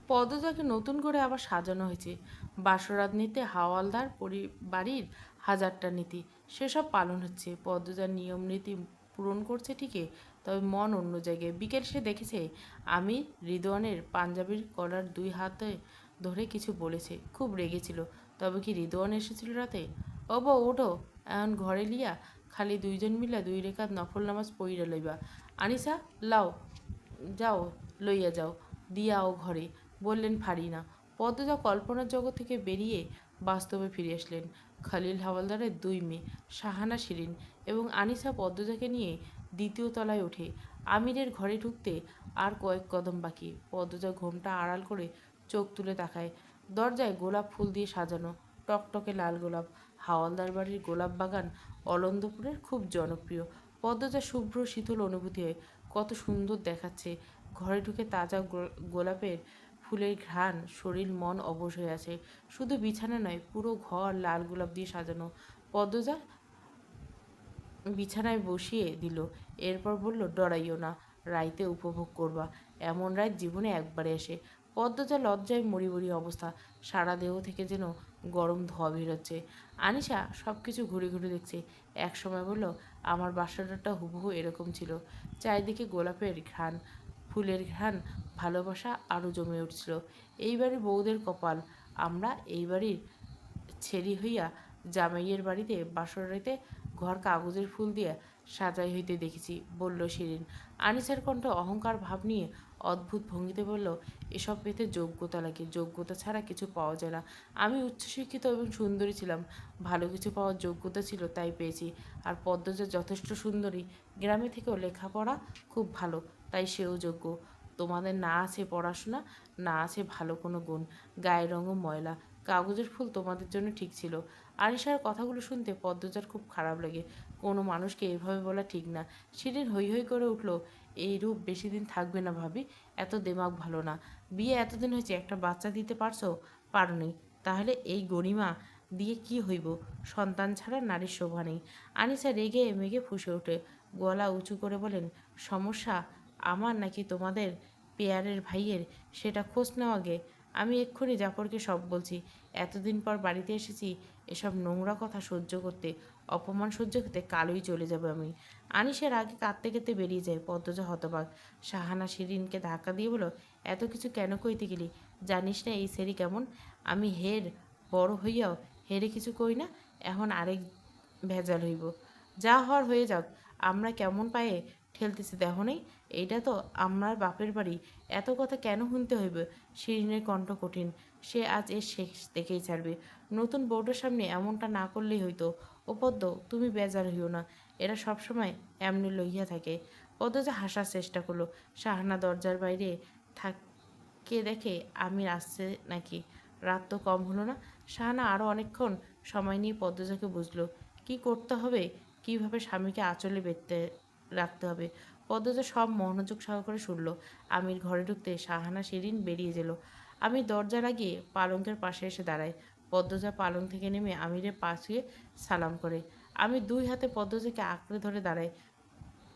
পদজাকে নতুন করে আবার সাজানো হয়েছে। বাসরাত নীতি হাওয়ালদার বাড়ির হাজারটা নীতি সেসব পালন হচ্ছে। পদজার নিয়ম নীতি পূরণ করছে ঠিকই, তবে মন অন্য জায়গায়। বিকেল সে দেখেছে আমি রিদওয়ানের পাঞ্জাবির কলার দুই হাতে ধরে কিছু বলেছে, খুব রেগেছিল। তবে কি রিদওয়ান এসেছিল রাতে? ও বউ ওঠো, এখন ঘরে লিয়া খালি দুইজন মিলা দুই রেখাত নফল নামাজ পইরা লইবা। আনিসা লাও, যাও লইয়া যাও, দিয়াও ঘরে, বললেন ফারিনা। পদ্মজা কল্পনার জগৎ থেকে বেরিয়ে বাস্তবে ফিরে আসলেন। খলিল হাওলাদারের দুই মেয়ে, শাহানা শিরিন এবং আনিসা পদ্মজাকে নিয়ে দ্বিতীয় তলায় ওঠে। আমিরের ঘরে ঢুকতে আর কয়েক কদম বাকি। পদ্মজা ঘোমটা আড়াল করে চোখ তুলে তাকায়। দরজায় গোলাপ ফুল দিয়ে সাজানো টকটকে লাল গোলাপ। হাওলদার বাড়ির গোলাপ বাগান অলন্দপুরের খুব জনপ্রিয়। পদ্মজা শুভ্র শীতল অনুভূতি হয়, কত সুন্দর দেখাচ্ছে। ঘরে ঢুকে তাজা গোলাপের ফুলের ঘ্রাণ, শরীর মন অবশ হয়ে আছে। শুধু বিছানা নয়, পুরো ঘর লাল গোলাপ দিয়ে সাজানো। পদ্মজা বিছানায় বসিয়ে দিল, এরপর বলল, ডরাইও না, রাইতে উপভোগ করবা। এমন রাত জীবনে একবারে আসে। পদ্মজা লজ্জায় মরিমরি অবস্থা, সারা দেহ থেকে যেন গরম ধোঁয়া বেরোচ্ছে। আনিশা সব কিছু ঘুরে ঘুরে দেখছে। এক সময় বলল, আমার বাসাটা হুবহু এরকম ছিল। চারিদিকে গোলাপের ঘ্রাণ, ফুলের ঘ্রাণ, ভালোবাসা আরও জমে উঠছিল। এই বাড়ির বউদের কপাল, আমরা এই বাড়ির ছেড়ি হইয়া জামাইয়ের বাড়িতে বাসর রাইতে ঘর কাগজের ফুল দিয়ে সাজাই হইতে দেখেছি, বলল শিরিন। আনিসার কণ্ঠ অহংকার ভাব নিয়ে অদ্ভুত ভঙ্গিতে বলল, এসব পেতে যোগ্যতা লাগে, যোগ্যতা ছাড়া কিছু পাওয়া যায় না। আমি উচ্চশিক্ষিত এবং সুন্দরী ছিলাম, ভালো কিছু পাওয়ার যোগ্যতা ছিল তাই পেয়েছি। আর পদ্মজা যথেষ্ট সুন্দরী, গ্রামে থেকেও লেখাপড়া খুব ভালো, তাই সেও যোগ্য। তোমাদের না আছে পড়াশোনা, না আছে ভালো কোনো গুণ, গায়ের রঙও ময়লা, কাগজের ফুল তোমাদের জন্য ঠিক ছিল। আরিশার কথাগুলো শুনতে পদ্মজার খুব খারাপ লাগে। কোনো মানুষকে এভাবে বলা ঠিক না। শিরিন হৈ হৈ করে উঠল, এই রূপ বেশি দিন থাকবে না ভাবি, এত দেমাগ ভালো না। বিয়ে এতদিন হয়েছে, একটা বাচ্চা দিতে পারছো? পারোনি, তাহলে এই গরিমা দিয়ে কি হইব? সন্তান ছাড়া নারীর শোভা নেই। আনিসা রেগে মেগে ফুঁসে ওঠে, গলা উঁচু করে বলেন, সমস্যা আমার নাকি তোমাদের পেয়ারের ভাইয়ের, সেটা খোঁজ নেওয়া আগে। আমি এক্ষুনি জাফরকে সব বলছি। এতদিন পর বাড়িতে এসেছি, এসব নোংরা কথা সহ্য করতে, অপমান সহ্য করতে কালই চলে যাবে আমি। আনিসের আগে কাঁদতে কাঁদতে বেরিয়ে যায়। পদ্মজা হতবাক। শাহানা শিরিনকে ধাক্কা দিয়ে বলো, এত কিছু কেন কইতে গেলি? জানিস না এই সেরি কেমন? আমি হের বড় হইয়াও হেরে কিছু কই না, এখন আরেক ভেজাল হইব। যা হওয়ার হয়ে যাক, আমরা কেমন পায়ে ঠেলতেছি দেখো নেই? এইটা তো আমার বাপের বাড়ি, এত কথা কেন শুনতে হইবে? শিরিনের কণ্ঠ কঠিন, সে আজ এর শেষ দেখেই ছাড়বে। নতুন বউটার সামনে এমনটা না করলেই হইতো। ও পদ্ম, তুমি বেজার হইও না, এরা সবসময় এমনি লইয়া থাকে। পদ্মজা হাসার চেষ্টা করলো। শাহানা দরজার বাইরে থাকে দেখে আমি আসছে নাকি, রাত তো কম হলো না। শাহানা আরও অনেকক্ষণ সময় নিয়ে পদ্মজাকে বুঝলো কি করতে হবে, কিভাবে স্বামীকে আঁচলে বেঁধে রাখতে হবে। পদ্মজা সব মনোযোগ সহকারে শুনল। আমির ঘরে ঢুকতে শাহানা শিরিন বেরিয়ে গেল। আমি দরজা লাগিয়ে পালঙ্কের পাশে এসে দাঁড়াই। পদ্মজা পালং থেকে নেমে আমিরের পাশে সালাম করে। আমি দুই হাতে পদ্মজাকে আঁকড়ে ধরে দাঁড়াই,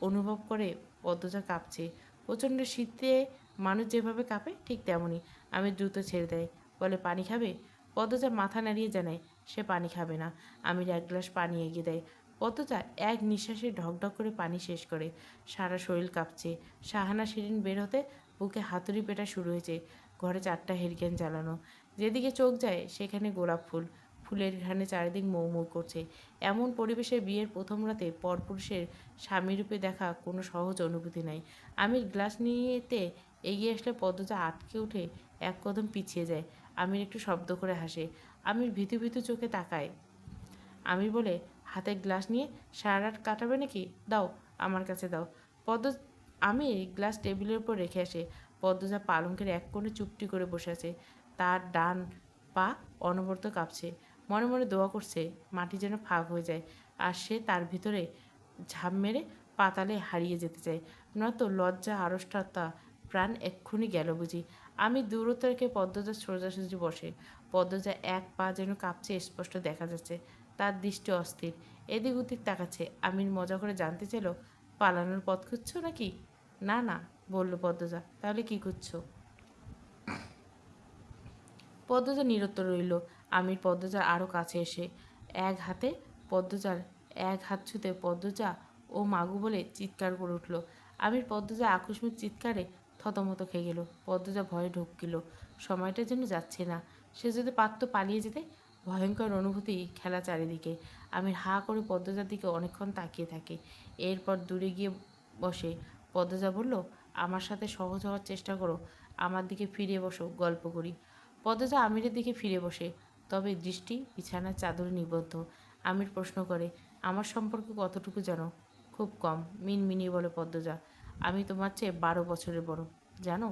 অনুভব করে পদ্মজা কাঁপছে। প্রচণ্ড শীতে মানুষ যেভাবে কাঁপে ঠিক তেমনই। আমি দ্রুত ছেড়ে দেয়, বলে, পানি খাবে? পদ্মজা মাথা নাড়িয়ে জানায় সে পানি খাবে না। আমির এক গ্লাস পানি এগিয়ে দেয়। পদ্মজা এক নিঃশ্বাসে ঢকঢক করে পানি শেষ করে। সারা শরীর কাঁপছে। শাহানা শিরিন বের হতে বুকে হাতুড়ি পেটা শুরু হয়েছে। ঘরে 4টা হেরিকেন জ্বালানো, যেদিকে চোখ যায় সেখানে গোলাপ ফুল, ফুলের ঘ্রাণে চারিদিক মৌ মৌ করছে। এমন পরিবেশে বিয়ের প্রথম রাতে পরপুরুষের স্বামীরূপে দেখা কোনো সহজ অনুভূতি নাই। আমির গ্লাস নিয়েতে এগিয়ে আসলে পদ্মজা আটকে উঠে এক কদম পিছিয়ে যায়। আমির একটু শব্দ করে হাসে। আমির ভীতু ভীতু চোখে তাকায়। আমির বলে, হাতে গ্লাস নিয়ে সারা রাত কাটাবে নাকি? দাও, আমার কাছে দাও। পদ্ম আমির গ্লাস টেবিলের উপর রেখে আসে। পদ্মজা পালঙ্কের এক কোণে চুপটি করে বসে আছে। তার ডান পা অনবরত কাঁপছে। মনে মনে দোয়া করছে মাটি যেন ফাঁক হয়ে যায়, আর সে তার ভিতরে ঝাঁপ মেরে পাতালে হারিয়ে যেতে চায়। নয়তো লজ্জা আড়ষ্টতা প্রাণ এক্ষুনি গেল বুঝি। আমি দূরত্ব রেখে পদ্মজা সোজাসুজি বসে। পদ্মজা এক পা যেন কাঁপছে, স্পষ্ট দেখা যাচ্ছে। তার দৃষ্টি অস্থির, এদিক ওদিক তাকাচ্ছে। আমির মজা করে জানতে চাইল, পালানোর পথ খুঁজছো নাকি? না না, বলল পদ্মজা। তাহলে কি খুঁজছো? পদ্মজা নিরুত্তর রইল। আমির পদ্মজার আরও কাছে এসে এক হাতে পদ্মজার এক হাত ছুঁতে পদ্মজা ও মাগু বলে চিৎকার করে উঠল। আমির পদ্মজা আকস্মিক চিৎকারে থতমত খেয়ে গেল। পদ্মজা ভয়ে ঢুকিল। সময়টা যেন যাচ্ছে না। সে যদি পারত পালিয়ে যেতে। ভয়ঙ্কর অনুভূতি খেলা চারিদিকে। আমির হাঁ করে পদ্মজার দিকে অনেকক্ষণ তাকিয়ে থাকে। এরপর দূরে গিয়ে বসে। পদ্মজা বলল, আমার সাথে সহজ হওয়ার চেষ্টা করো। আমার দিকে ফিরে বসো, গল্প করি। পদ্মজা আমিরের দিকে ফিরে বসে, তবে দৃষ্টি বিছানার চাদরে নিবদ্ধ। আমির প্রশ্ন করে, আমার সম্পর্কে কতটুকু জানো? খুব কম, মিনমিনিয়ে বলে পদ্মজা। আমি তোমার চেয়ে 12 বছরের বড়। জানো?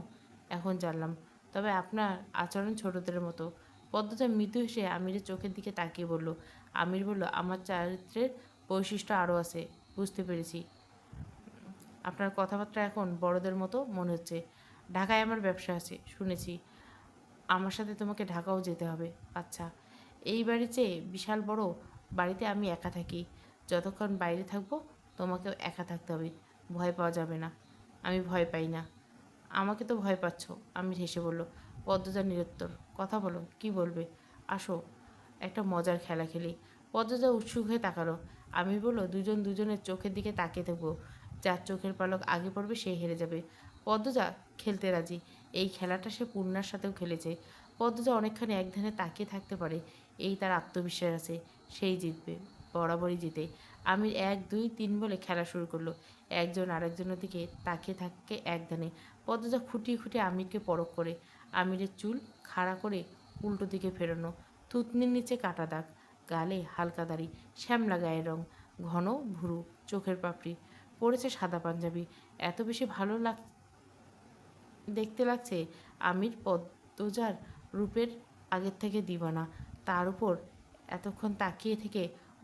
এখন জানলাম। তবে আপনার আচরণ ছোটদের মতো। পদ্মজা মৃদু হেসে আমিরের চোখের দিকে তাকিয়ে বলল। আমির বলল, আমার চারিত্রের বৈশিষ্ট্য আরও আছে। বুঝতে পেরেছি। আপনার কথাবার্তা এখন বড়দের মতো মনে হচ্ছে। ঢাকায় আমার ব্যবসা আছে, শুনেছি। আমার সাথে তোমাকে ঢাকাও যেতে হবে। আচ্ছা। এই বাড়ির চেয়ে বিশাল বড় বাড়িতে আমি একা থাকি। যতক্ষণ বাইরে থাকবো তোমাকেও একা থাকতে হবে। ভয় পাওয়া যাবে না। আমি ভয় পাই না। আমাকে তো ভয় পাচ্ছ। আমি হেসে বলল। পদ্মজা নিরুত্তর। কথা বলো, কি বলবে? আসো, একটা মজার খেলা খেলি। পদ্মজা উৎসুক হয়ে তাকালো। আমি বলল, দুজন দুজনের চোখের দিকে তাকিয়ে থাকবো। যার চোখের পালক আগে পড়বে সে হেরে যাবে। পদ্মজা খেলতে রাজি। এই খেলাটা সে পূর্ণার সাথেও খেলেছে। পদ্মজা অনেকখানি এক ধ্যানে তাকিয়ে থাকতে পারে। এই তার আত্মবিশ্বাস আছে। সেই জিতবে, বরাবরই জিতে। আমির 1, 2, 3 বলে খেলা শুরু করলো। একজন আরেকজনের দিকে তাকিয়ে থাকে এক ধ্যানে। পদ্মজা খুঁটিয়ে খুঁটিয়ে আমিরকে পরখ করে। আমিরের চুল খাড়া করে উল্টো দিকে ফেরানো, থুতনির নিচে কাটা দাগ, গালে হালকা দাড়ি, শ্যামলা গায়ের রং, ঘন ভুরু, চোখের পাপড়ি, পরেছে সাদা পাঞ্জাবি। এত বেশি ভালো দেখতে লাগছে আমির পদ্মজার রূপের আগের থেকে দিবানা। তার উপর এতক্ষণ তাকিয়ে থেকে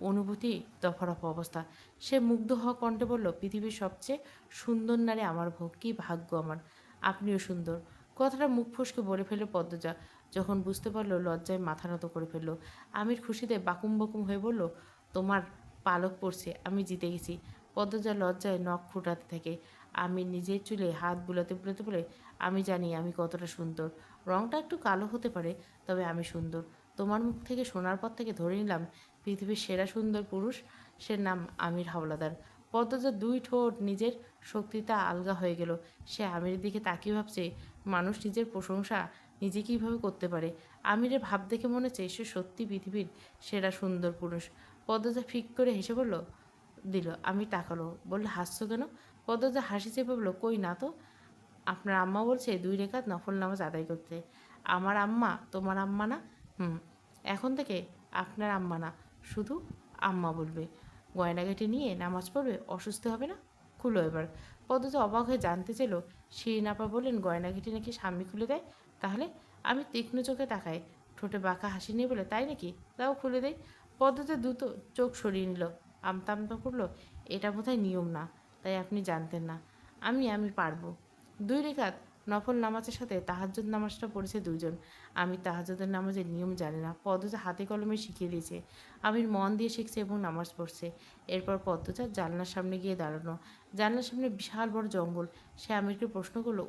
অনুভূতি দফারফা অবস্থা। সে মুগ্ধ হওয়া কণ্ঠে বলল, পৃথিবীর সবচেয়ে সুন্দর নারী আমার বউ। কী ভাগ্য আমার। আপনিও সুন্দর। কথাটা মুখ ফসকে বলে ফেলল পদ্মজা। যখন বুঝতে পারল লজ্জায় মাথা নত করে ফেলল। আমির খুশিতে বাকুম বাকুম হয়ে বলল, তোমার পালক পড়ছে, আমি জিতে গেছি। পদ্মজা লজ্জায় নখ ফুটাতে থাকে। আমি নিজের চুলে হাত বুলাতে বুলাতে বলে, আমি জানি আমি কতটা সুন্দর। রংটা একটু কালো হতে পারে, তবে আমি সুন্দর। তোমার মুখ থেকে শোনার পর থেকে ধরে নিলাম পৃথিবীর সেরা সুন্দর পুরুষ, সে নাম আমির হাওলাদার। পদ্মজার 2 ঠোঁট নিজের শক্তিতে আলগা হয়ে গেল। সে আমিরের দিকে তাকিয়ে ভাবছে, মানুষ নিজের প্রশংসা নিজে কীভাবে করতে পারে। আমিরের ভাব দেখে মনে হচ্ছে সে সত্যি পৃথিবীর সেরা সুন্দর পুরুষ। পদ্মজা ফিক করে হেসে দিল। আমি তাকালো। বলল, হাসছো কেন? পদ্মজা হাসি চেপে বলল, কই না তো। আপনার আম্মা বলছে 2 রেখাত নফল নামাজ আদায় করতে। আমার আম্মা তোমার আম্মা না? হুম। এখন থেকে আপনার আম্মা না, শুধু আম্মা বলবে। গয়নাগাটি নিয়ে নামাজ পড়বে, অসুস্থ হবে না? খুলো এবার। পদ্মজা অবাক হয়ে জানতে চাইল। শিরিন আপা বললেন গয়নাগাটি নাকি স্বামী খুলে দেয়। তাহলে? আমি তীক্ষ্ণ চোখে তাকাই। ঠোঁটে বাঁকা হাসি নিয়ে বলে, তাই নাকি? তাও খুলে দেয়। পদ্মজা দ্রুত চোখ সরিয়ে নিল। আমতা আমতা করলো, এটা বোধহয় নিয়ম না, তাই আপনি জানতেন না। আমি পারবো। 2 রেখাত নফল নামাজের সাথে তাহাজ্জুদ নামাজটা পড়েছে 2 জন। আমি তাহাজ্জুদের নামাজের নিয়ম জানি না। পদ্মজা হাতে কলমে শিখিয়ে দিয়েছে। আমির মন দিয়ে শিখছে এবং নামাজ পড়ছে। এরপর পদ্মজা জানলার সামনে গিয়ে দাঁড়ানো। জানলার সামনে বিশাল বড় জঙ্গল। সে আমিরকে প্রশ্ন করলো,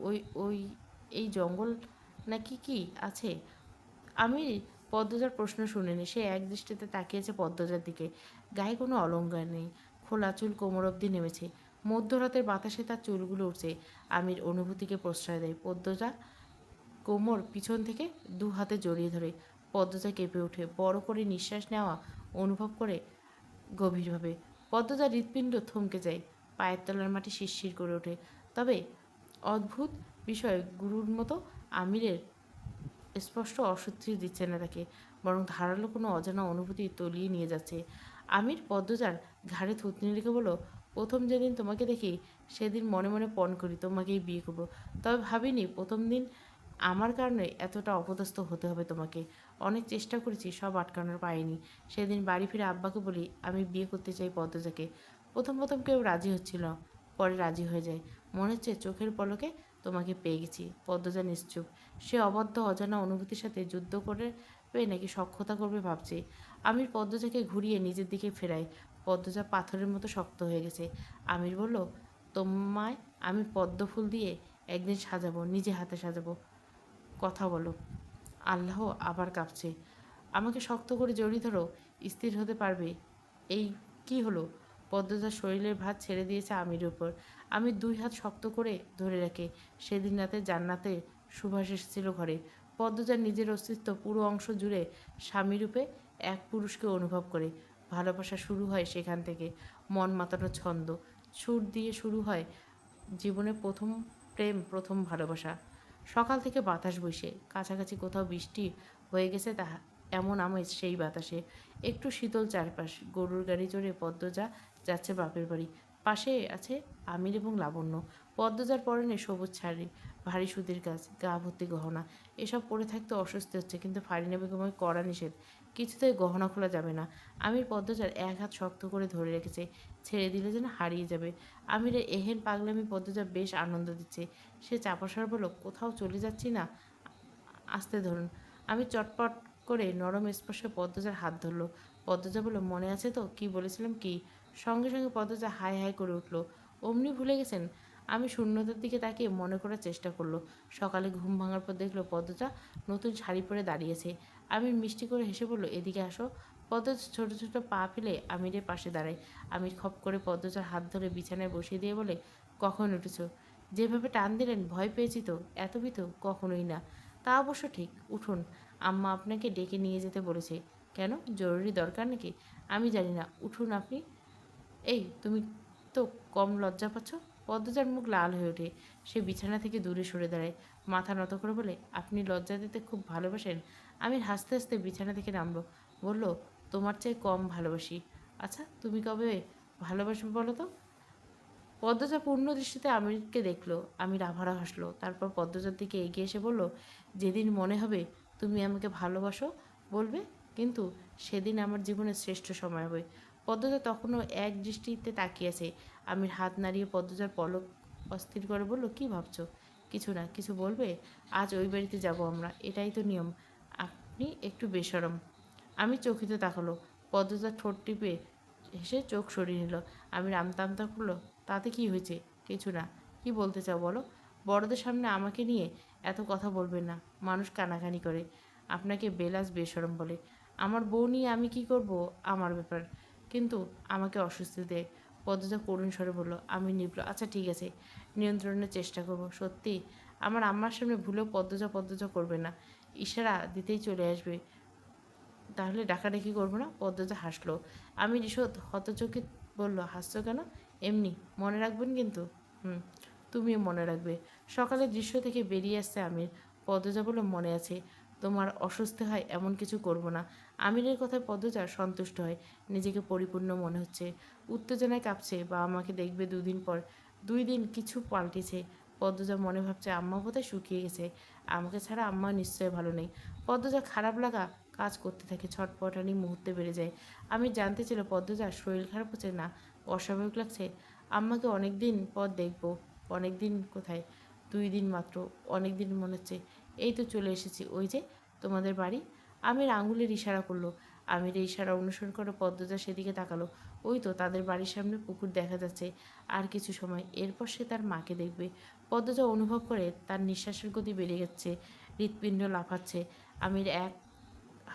ওই এই জঙ্গল নাকি কি আছে? আমি পদ্মজার প্রশ্ন শুনিনি। সে এক দৃষ্টিতে তাকিয়েছে পদ্মজার দিকে। গায়ে কোনো অলংকার নেই। খোলা চুল কোমর অবধি নেমেছে। মধ্যরাতের বাতাসে তার চুলগুলো উঠছে। আমির অনুভূতিকে প্রশ্রয় দেয়। পদ্মজা কোমর পিছন থেকে 2 হাতে জড়িয়ে ধরে। পদ্মজা কেঁপে ওঠে। বড় করে নিঃশ্বাস নেওয়া অনুভব করে গভীরভাবে। পদ্মজার হৃৎপিণ্ড থমকে যায়। পায়ের তলার মাটি শিরশির করে ওঠে। তবে অদ্ভুত বিষয়, গুরুর মতো আমিরের স্পষ্ট অস্বস্তি দিচ্ছে না তাকে, বরং ধারালো কোনো অজানা অনুভূতি তলিয়ে নিয়ে যাচ্ছে। আমির পদ্মজার ঘাড়ে থুতনি রেখে বলল, প্রথম যেদিন তোমাকে দেখি সেদিন মনে মনে পণ করি তোমাকেই বিয়ে করবো। তবে ভাবিনি প্রথম দিন আমার কারণে এতটা অপদস্থ হতে হবে তোমাকে। অনেক চেষ্টা করেছি, সব আটকানোর পাইনি। সেদিন বাড়ি ফিরে আব্বাকে বলি আমি বিয়ে করতে চাই পদ্মজাকে। প্রথম প্রথম কেউ রাজি হচ্ছিল না, পরে রাজি হয়ে যায়। মনে হচ্ছে চোখের পলকে তোমাকে পেয়ে গেছি। পদ্মজা নিশ্চুপ। সে অবাধ্য অজানা অনুভূতির সাথে যুদ্ধ করবে নাকি সখ্যতা করবে ভাবছে। আমির পদ্মজাকে ঘুরিয়ে নিজের দিকে ফেরায়। পদ্মজা পাথরের মতো শক্ত হয়ে গেছে। আমির বলল, তোমায় আমি পদ্ম ফুল দিয়ে একদিন সাজাবো, নিজে হাতে সাজাবো। কথা বলো। আল্লাহ আবার কাঁপছে। আমাকে শক্ত করে জড়িয়ে ধরো, স্থির হতে পারবে। এই কি হলো? পদ্মজার শরীরের ভার ছেড়ে দিয়েছে আমির উপর। আমি দুই হাত শক্ত করে ধরে রাখে। সেদিন রাতে জান্নাতে সুভাষ এসেছিল ঘরে। পদ্মজার নিজের অস্তিত্ব পুরো অংশ জুড়ে স্বামীরূপে এক পুরুষকে অনুভব করে। ভালোবাসা শুরু হয় সেখান থেকে। মন মাতানো ছন্দ সুর দিয়ে শুরু হয় জীবনে প্রথম প্রেম, প্রথম ভালোবাসা। সকাল থেকে বাতাস বইছে, কাছাকাছি কোথাও বৃষ্টি হয়ে গেছে তাহা এমন আমেজ সেই বাতাসে। একটু শীতল চারপাশ। গরুর গাড়ি চড়ে পদ্মজা যাচ্ছে বাপের বাড়ি। পাশে আছে আমির এবং লাবণ্য। পদ্মজার পরনে সবুজ শাড়ি, ভারী সুতির কাজ, গা ভর্তি গহনা। এসব পরে থাকতে অস্বস্তি হচ্ছে, কিন্তু ফারিনা বেগমের কড়া নিষেধ। কিছুতেই গহনা খোলা যাবে না। আমির পদ্মজার এক হাত শক্ত করে ধরে রেখেছে, ছেড়ে দিলে যেন হারিয়ে যাবে। আমিরের এহেন পাগলামি পদ্মজা বেশ আনন্দ দিচ্ছে। সে চাপাসর বলল, কোথাও চলে যাচ্ছি না, আস্তে ধরুন। আমি চটপট করে নরম স্পর্শে পদ্মজার হাত ধরল। পদ্মজা বলল, মনে আছে তো কি বলেছিলাম কি? সঙ্গে সঙ্গে পদ্মজা হাই হাই করে উঠল। অমনি ভুলে গেছেন? আমি শূন্যতার দিকে তাকিয়ে মনে করার চেষ্টা করলো। সকালে ঘুম ভাঙার পর দেখলো পদ্মজা নতুন শাড়ি পরে দাঁড়িয়েছে। আমি মিষ্টি করে হেসে বলল, এদিকে আসো। পদ্মজা ছোট ছোট পা ফেলে আমিরের পাশে দাঁড়ায়। আমির খপ করে পদ্মজার হাত ধরে বিছানায় বসিয়ে দিয়ে বলে, কখন উঠেছ? যেভাবে টান দিলেন ভয় পেয়েছি তো। এত ভীতু কখনোই না। তা অবশ্য ঠিক। উঠুন, আম্মা আপনাকে ডেকে নিয়ে যেতে বলেছে। কেন? জরুরি দরকার নাকি? আমি জানি না, উঠুন আপনি। এই তুমি তো কম লজ্জা পাচ্ছ? পদ্মজার মুখ লাল হয়ে ওঠে। সে বিছানা থেকে দূরে সরে দাঁড়ায়, মাথা নত করে বলে, আপনি লজ্জা দিতে খুব ভালোবাসেন? আমির হাসতে হাসতে বিছানা থেকে নামলো। বলল, তোমার চেয়ে কম ভালোবাসি। আচ্ছা, তুমি কবে ভালোবাসবে বলো তো? পদ্মজা পূর্ণ দৃষ্টিতে আমিরকে দেখল। আমির আভারা হাসলো। তারপর পদ্মজার দিকে এগিয়ে এসে বলল, যেদিন মনে হবে তুমি আমাকে ভালোবাসো বলবে, কিন্তু সেদিন আমার জীবনের শ্রেষ্ঠ সময় হবে। পদ্মজা তখনও এক দৃষ্টিতে তাকিয়ে আছে। আমির হাত নাড়িয়ে পদ্মজার পলক অস্থির করে বলল, কি ভাবছো? কিছু না। কিছু বলবে? আজ ওই বাড়িতে যাব আমরা, এটাই তো নিয়ম। আপনি একটু বেশরম। আমি চকিত তাকালো। পদ্মজা ঠোঁট টিপে হেসে চোখ সরিয়ে নিল। আমি আমতা আমতা করলো, তাতে কি হয়েছে? কিছু না। কি বলতে চাও বলো? বড়দের সামনে আমাকে নিয়ে এত কথা বলবেন না। মানুষ কানাকানি করে, আপনাকে বেলাস বেশরম বলে। আমার বউ নিয়ে আমি কি করব আমার ব্যাপার, কিন্তু আমাকে অস্বস্তি দেয়। পদ্মজা করুণ স্বরে বলল। আমি নিবল, আচ্ছা ঠিক আছে, নিয়ন্ত্রণের চেষ্টা করব। সত্যি আমার আম্মার সামনে ভুলেও পদ্মজা পদ্মজা করবে না। ইশারা দিতেই চলে আসবে। তাহলে ডাকাডাকি করবো না? পদ্মজা হাসলো। আমি ঈষৎ হতচকিত বলল, হাসছো কেন? এমনি। মনে রাখবেন কিন্তু। হুম, তুমিও মনে রাখবে। সকালে দৃশ্য থেকে বেরিয়ে আসছে আমির। পদ্মজা বলল, মনে আছে। তোমার অস্বস্তি হয় এমন কিছু করব না। আমিরের কথায় পদ্মজা সন্তুষ্ট হয়। নিজেকে পরিপূর্ণ মনে হচ্ছে। উত্তেজনায় কাঁপছে। বা আমাকে দেখবে দুদিন পর। 2 দিন কিছু পাল্টেছে। পদ্মজা মনে ভাবছে, আম্মা বোধহয় শুকিয়ে গেছে। আমাকে ছাড়া আম্মা নিশ্চয় ভালো নেই। পদ্মজা খারাপ লাগা কাজ করতে থাকে। ছটপটানি মুহূর্তে বেড়ে যায়। আমি জানতে ছিল, পদ্মজার শরীর খারাপ হচ্ছে না অস্বাভাবিক লাগছে? আম্মাকে অনেক দিন পর দেখবো। অনেক দিন কোথায়? 2 দিন মাত্র। অনেক দিন মনে হচ্ছে। এই তো চলে এসেছি, ওই যে তোমাদের বাড়ি। আমির আঙুলের ইশারা করলো। আমির এই ইশারা অনুসরণ করে পদ্মজা সেদিকে তাকালো। ওই তো তাদের বাড়ির সামনে পুকুর দেখা যাচ্ছে। আর কিছু সময়, এরপর সে তার মাকে দেখবে। পদ্মজা অনুভব করে তার নিঃশ্বাসের গতি বেড়ে যাচ্ছে, হৃৎপিণ্ড লাফাচ্ছে। আমির এক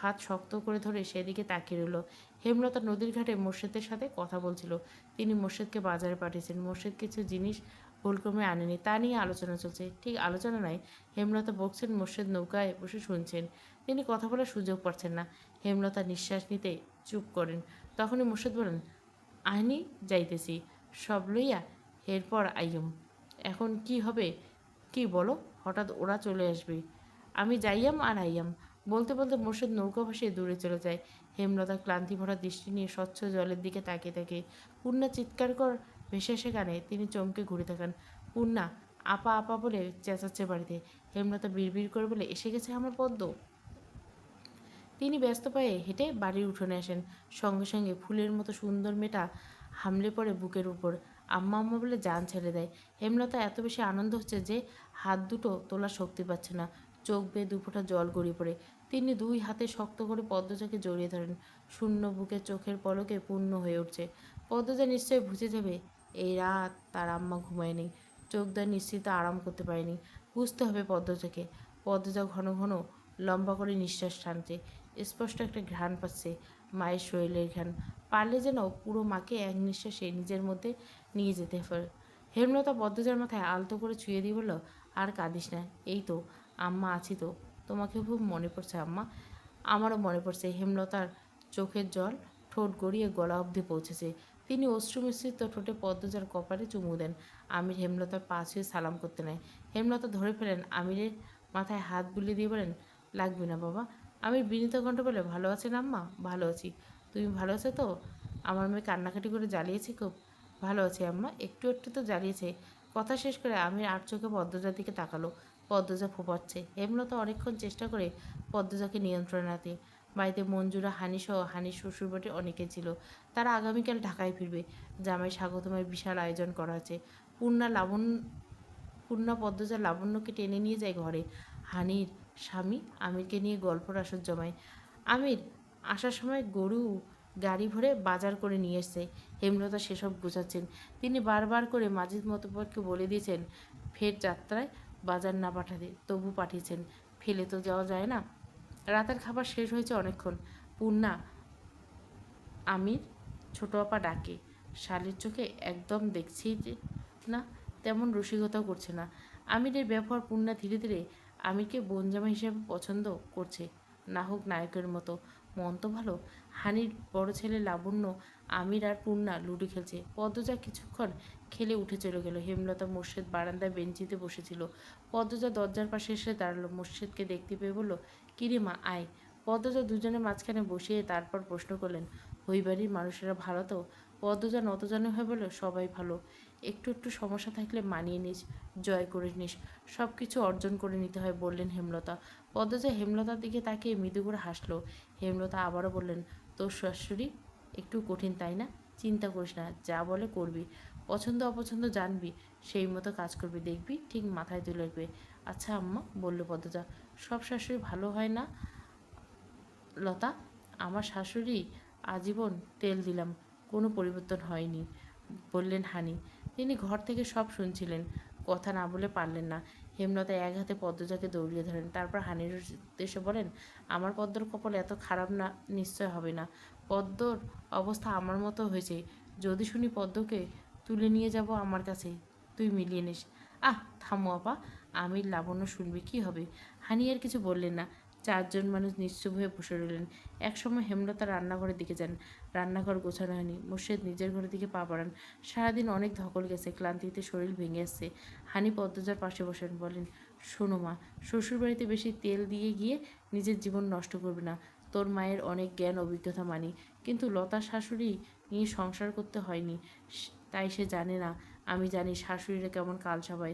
হাত শক্ত করে ধরে সেদিকে তাকিয়ে রইল। হেমলতা নদীর ঘাটে মোর্শেদের সাথে কথা বলছিল। তিনি মোর্শেদকে বাজারে পাঠিয়েছেন। মোর্শেদ কিছু জিনিস ভুলক্রমে আনেনি, তা নিয়ে আলোচনা চলছে। ঠিক আলোচনা নয়, হেমলতা বকছেন, মোর্শেদ নৌকায় বসে শুনছেন। তিনি কথা বলার সুযোগ পাচ্ছেন না। হেমলতা নিঃশ্বাস নিতে চুপ করেন। তখনই মোর্শেদ বলেন, আইনি যাইতেছি সব লইয়া, এরপর আইয়ুম। এখন কি হবে কি বলো? হঠাৎ ওরা চলে আসবে, আমি যাইয়াম আর আইয়াম। বলতে বলতে মোর্শেদ নৌকা ভাসিয়ে দূরে চলে যায়। হেমলতা ক্লান্তি ভরা দৃষ্টি নিয়ে স্বচ্ছ জলের দিকে তাকিয়ে থাকে। পূর্ণা চিৎকার কর ভেসে আসে কানে। তিনি চমকে ঘুরে তাকান। পূর্ণা আপা আপা বলে চেঁচাচ্ছে বাড়িতে। হেমলতা বিড়বিড় করে বলে, এসে গেছে আমার পদ্ম। তিনি ব্যস্ত পায়ে হেঁটে বাড়ির উঠোনে আসেন। সঙ্গে সঙ্গে ফুলের মতো সুন্দর মেয়েটা হামলে পড়ে বুকের উপর। আম্মা আম্মা বলে জান ছেড়ে দেয়। হেমলতা এত বেশি আনন্দ হচ্ছে যে হাত দুটো তোলার শক্তি পাচ্ছে না। চোখ বেয়ে দুফোঁটা জল গড়িয়ে পড়ে। তিনি 2 হাতে শক্ত করে পদ্মজাকে জড়িয়ে ধরেন। শূন্য বুকে চোখের পলকে পূর্ণ হয়ে উঠছে। পদ্মজা নিশ্চয় বুঝে যাবে এই রাত তার আম্মা ঘুমায়নি। চোখ দ্বার নিশ্চিত আরাম করতে পারেনি। বুঝতে হবে পদ্মজাকে। পদ্মজা ঘন ঘন লম্বা করে নিঃশ্বাস টানছে। স্পষ্ট একটা ঘ্রাণ পাচ্ছে, মায়ের শরীরের ঘ্রাণ। পারলে যেন পুরো মাকে এক নিঃশ্বাসে নিজের মধ্যে নিয়ে যেতে পারে। হেমলতা পদ্মজার মাথায় আলতো করে ছুঁয়ে দিয়ে বলল, আর কাঁদিস না, এই তো আম্মা আছি তো। তোমাকে খুব মনে পড়ছে আম্মা। আমারও মনে পড়ছে। হেমলতার চোখের জল ঠোঁট গড়িয়ে গলা অবধি পৌঁছেছে। তিনি অশ্রু মিশ্রিত ঠোঁটে পদ্মজার কপালে চুমু দেন। আমির হেমলতার পা ছুঁয়ে সালাম করতে নেয়। হেমলতা ধরে ফেলেন আমিরের মাথায় হাত বুলিয়ে দিয়ে বলেন, লাগবে না বাবা। আমির বিনীত কণ্ঠ বলে, ভালো আছেন আম্মা? ভালো আছি। তুমি ভালো আছো তো? আমার মেয়ে কান্নাকাটি করে জ্বালিয়েছে খুব? ভালো আছি আম্মা, একটু একটু তো জ্বালিয়েছে। কথা শেষ করে আমির আর চোখে পদ্মজার দিকে তাকালো। পদ্মজা ফোপাচ্ছে। হেমলতা অনেকক্ষণ চেষ্টা করে পদ্মজাকে নিয়ন্ত্রণে আনতে। বাড়িতে মঞ্জুরা, হানিসহ হানির শ্বশুরবাড়ি অনেকে ছিল। তারা আগামীকাল ঢাকায় ফিরবে। জামাই স্বাগতমের বিশাল আয়োজন করা আছে। পূর্ণা পদ্মজা লাবণ্যকে টেনে নিয়ে যায় ঘরে। হানির স্বামী আমিরকে নিয়ে গল্পর আসর জমায়। আমির আসার সময় গরু গাড়ি ভরে বাজার করে নিয়ে এসছে। হেমলতা সেসব গোছাচ্ছেন। তিনি বারবার করে মাজিদ মতবরকে বলে দিয়েছেন ফের যাত্রায় বাজার না পাঠাতে, তবু পাঠিয়েছেন। ফেলে তো যাওয়া যায় না। রাতের খাবার শেষ হয়েছে অনেকক্ষণ। পূর্ণা আমির ছোট আপা ডাকে। শালের চোখে একদম দেখছি না, তেমন রসিকতাও করছে না। আমিরের ব্যবহার পূর্ণা ধীরে ধীরে আমিরকে বোনজামা হিসেবে পছন্দ করছে, না হোক নায়কের মতো। মন তো ভালো। হানির বড় ছেলে লাবণ্য, আমির আর পূর্ণা লুডো খেলছে। পদ্মজা কিছুক্ষণ খেলে উঠে চলে গেল। হেমলতা মোর্শেদ বারান্দায় বেঞ্চিতে বসেছিল। পদ্মজা দরজার পাশে এসে দাঁড়ালো। মোর্শেদকে দেখতে পেয়ে বলল, কিরে মা, আয়। পদ্মজা দুজনের মাঝখানে বসিয়ে তারপর প্রশ্ন করলেন, ওই বাড়ির মানুষেরা ভালো তো? পদ্মজা নতজানু হয়ে বলল, সবাই ভালো। একটু একটু সমস্যা থাকলে মানিয়ে নিস, জয় করে নিস। সব কিছু অর্জন করে নিতে হয়, বললেন হেমলতা। পদ্মজা হেমলতার দিকে তাকিয়ে মৃদু করে হাসলো। হেমলতা আবারও বললেন, তোর শাশুড়ি একটু কঠিন তাই না? চিন্তা করিস না, যা বলে করবি। পছন্দ অপছন্দ জানবি, সেই মতো কাজ করবি, দেখবি ঠিক মাথায় তুলে রাখবে। আচ্ছা আম্মা, বলল পদ্মজা, সব শাশুড়ি ভালো হয় না লতা? আমার শাশুড়ি আজীবন তেল দিলাম, কোনো পরিবর্তন হয়নি, বললেন হানি। তিনি ঘর থেকে সব শুনছিলেন, কথা না বলে পারলেন না। হেমলতা এক হাতে পদ্মজাকে দৌড়িয়ে ধরেন, তারপর হানির উদ্দেশ্যে বলেন, আমার পদ্মর কপাল এত খারাপ না, নিশ্চয় হবে না। পদ্মর অবস্থা আমার মতো হয়েছে। যদি শুনি পদ্মকে তুলে নিয়ে যাব আমার কাছে, তুই মিলিয়ে নিস। আহ থামো আপা, আমি লাবণ্য শুনবি, কি হবে? হানি আর কিছু বললেন না। চারজন মানুষ নিশ্চুপ হয়ে বসে রইলেন। একসময় হেমলতা রান্নাঘরের দিকে যান। রান্নাঘর গোছানো হয়নি। মোর্শেদ নিজের ঘরের দিকে পা বাড়ান। সারাদিন অনেক ধকল গেছে, ক্লান্তিতে শরীর ভেঙে আসছে। হানি পদ্মজার পাশে বসেন, বলেন, শোনো মা, শ্বশুরবাড়িতে বেশি তেল দিয়ে গিয়ে নিজের জীবন নষ্ট করবে না। তোর মায়ের অনেক জ্ঞান অভিজ্ঞতা মানি, কিন্তু লতার শাশুড়ি নিয়ে সংসার করতে হয়নি, তাই সে জানে না। আমি জানি শাশুড়িরা কেমন কাল সবাই।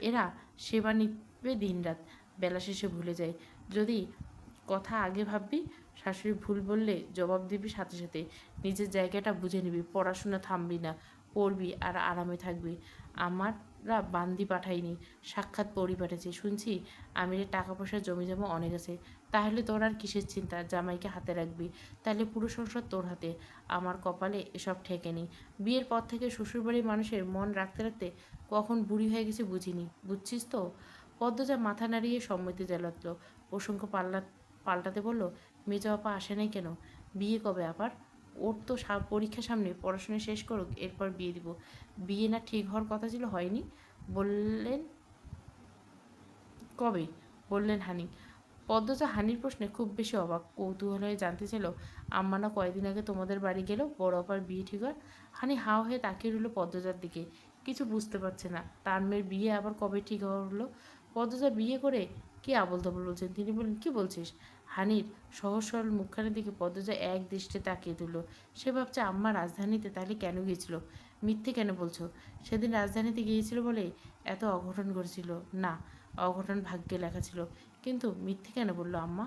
এরা সেবা নিবে দিনরাত, বেলা শেষে ভুলে যায়। যদি কথা আগে ভাববি, শাশুড়ি ভুল বললে জবাব দিবি সাথে সাথে। নিজের জায়গাটা বুঝে নিবি, পড়াশোনা থামবি না, পড়বি আর আরামে থাকবি। আমাররা বান্দি পাঠাইনি, সাক্ষাৎ পড়ি পাঠাচ্ছি। শুনছি আমিরের টাকা পয়সা জমি জমা অনেক আছে। তাহলে তোর আর কিসের চিন্তা? জামাইকে হাতে রাখবি, তাহলে পুরো সংসার তোর হাতে। আমার কপালে এসব ঠেকেনি। বিয়ের পর থেকে শ্বশুরবাড়ির মানুষের মন রাখতে রাখতে কখন বুড়ি হয়ে গেছে বুঝিনি, বুঝছিস তো? পদ্মজা মাথা নাড়িয়ে সম্মতি জানাতল। প্রসঙ্গ পাল্টাতে বলল, মেজো আপা আসে নাই কেন? বিয়ে কবে আবার? ওর তো পরীক্ষা সামনে, পড়াশোনা শেষ করুক, এরপর বিয়ে দিব। বিয়ে না ঠিক হওয়ার কথা ছিল, হয়নি? বললেন কবে? বললেন হানি। পদ্মজা হানির প্রশ্নে খুব বেশি অবাক, কৌতূহল হয়ে জানতে চাইল, আম্মা না কয়দিন আগে তোমাদের বাড়ি গেল বড় আপার বিয়ে ঠিক হয়? হানি হাও হয়ে তাকিয়ে রইল পদ্মজার দিকে, কিছু বুঝতে পারছে না। তার মেয়ের বিয়ে আবার কবে ঠিক হলো? পদ্মজা বিয়ে করে কি আবল তাবল বলছেন? তিনি বললেন, কি বলছিস? হানির সহজ সরল মুখখানের দিকে পদ্মজা এক দৃষ্টে তাকিয়ে তুলল। সে ভাবছে, আম্মা রাজধানীতে তাহলে কেন গিয়েছিল? মিথ্যে কেন বলছো? সেদিন রাজধানীতে গিয়েছিল বলে এত অঘটন ঘটেছিল? না, অঘটন ভাগ্যে লেখা ছিল, কিন্তু মিথ্যে কেন বললো আম্মা?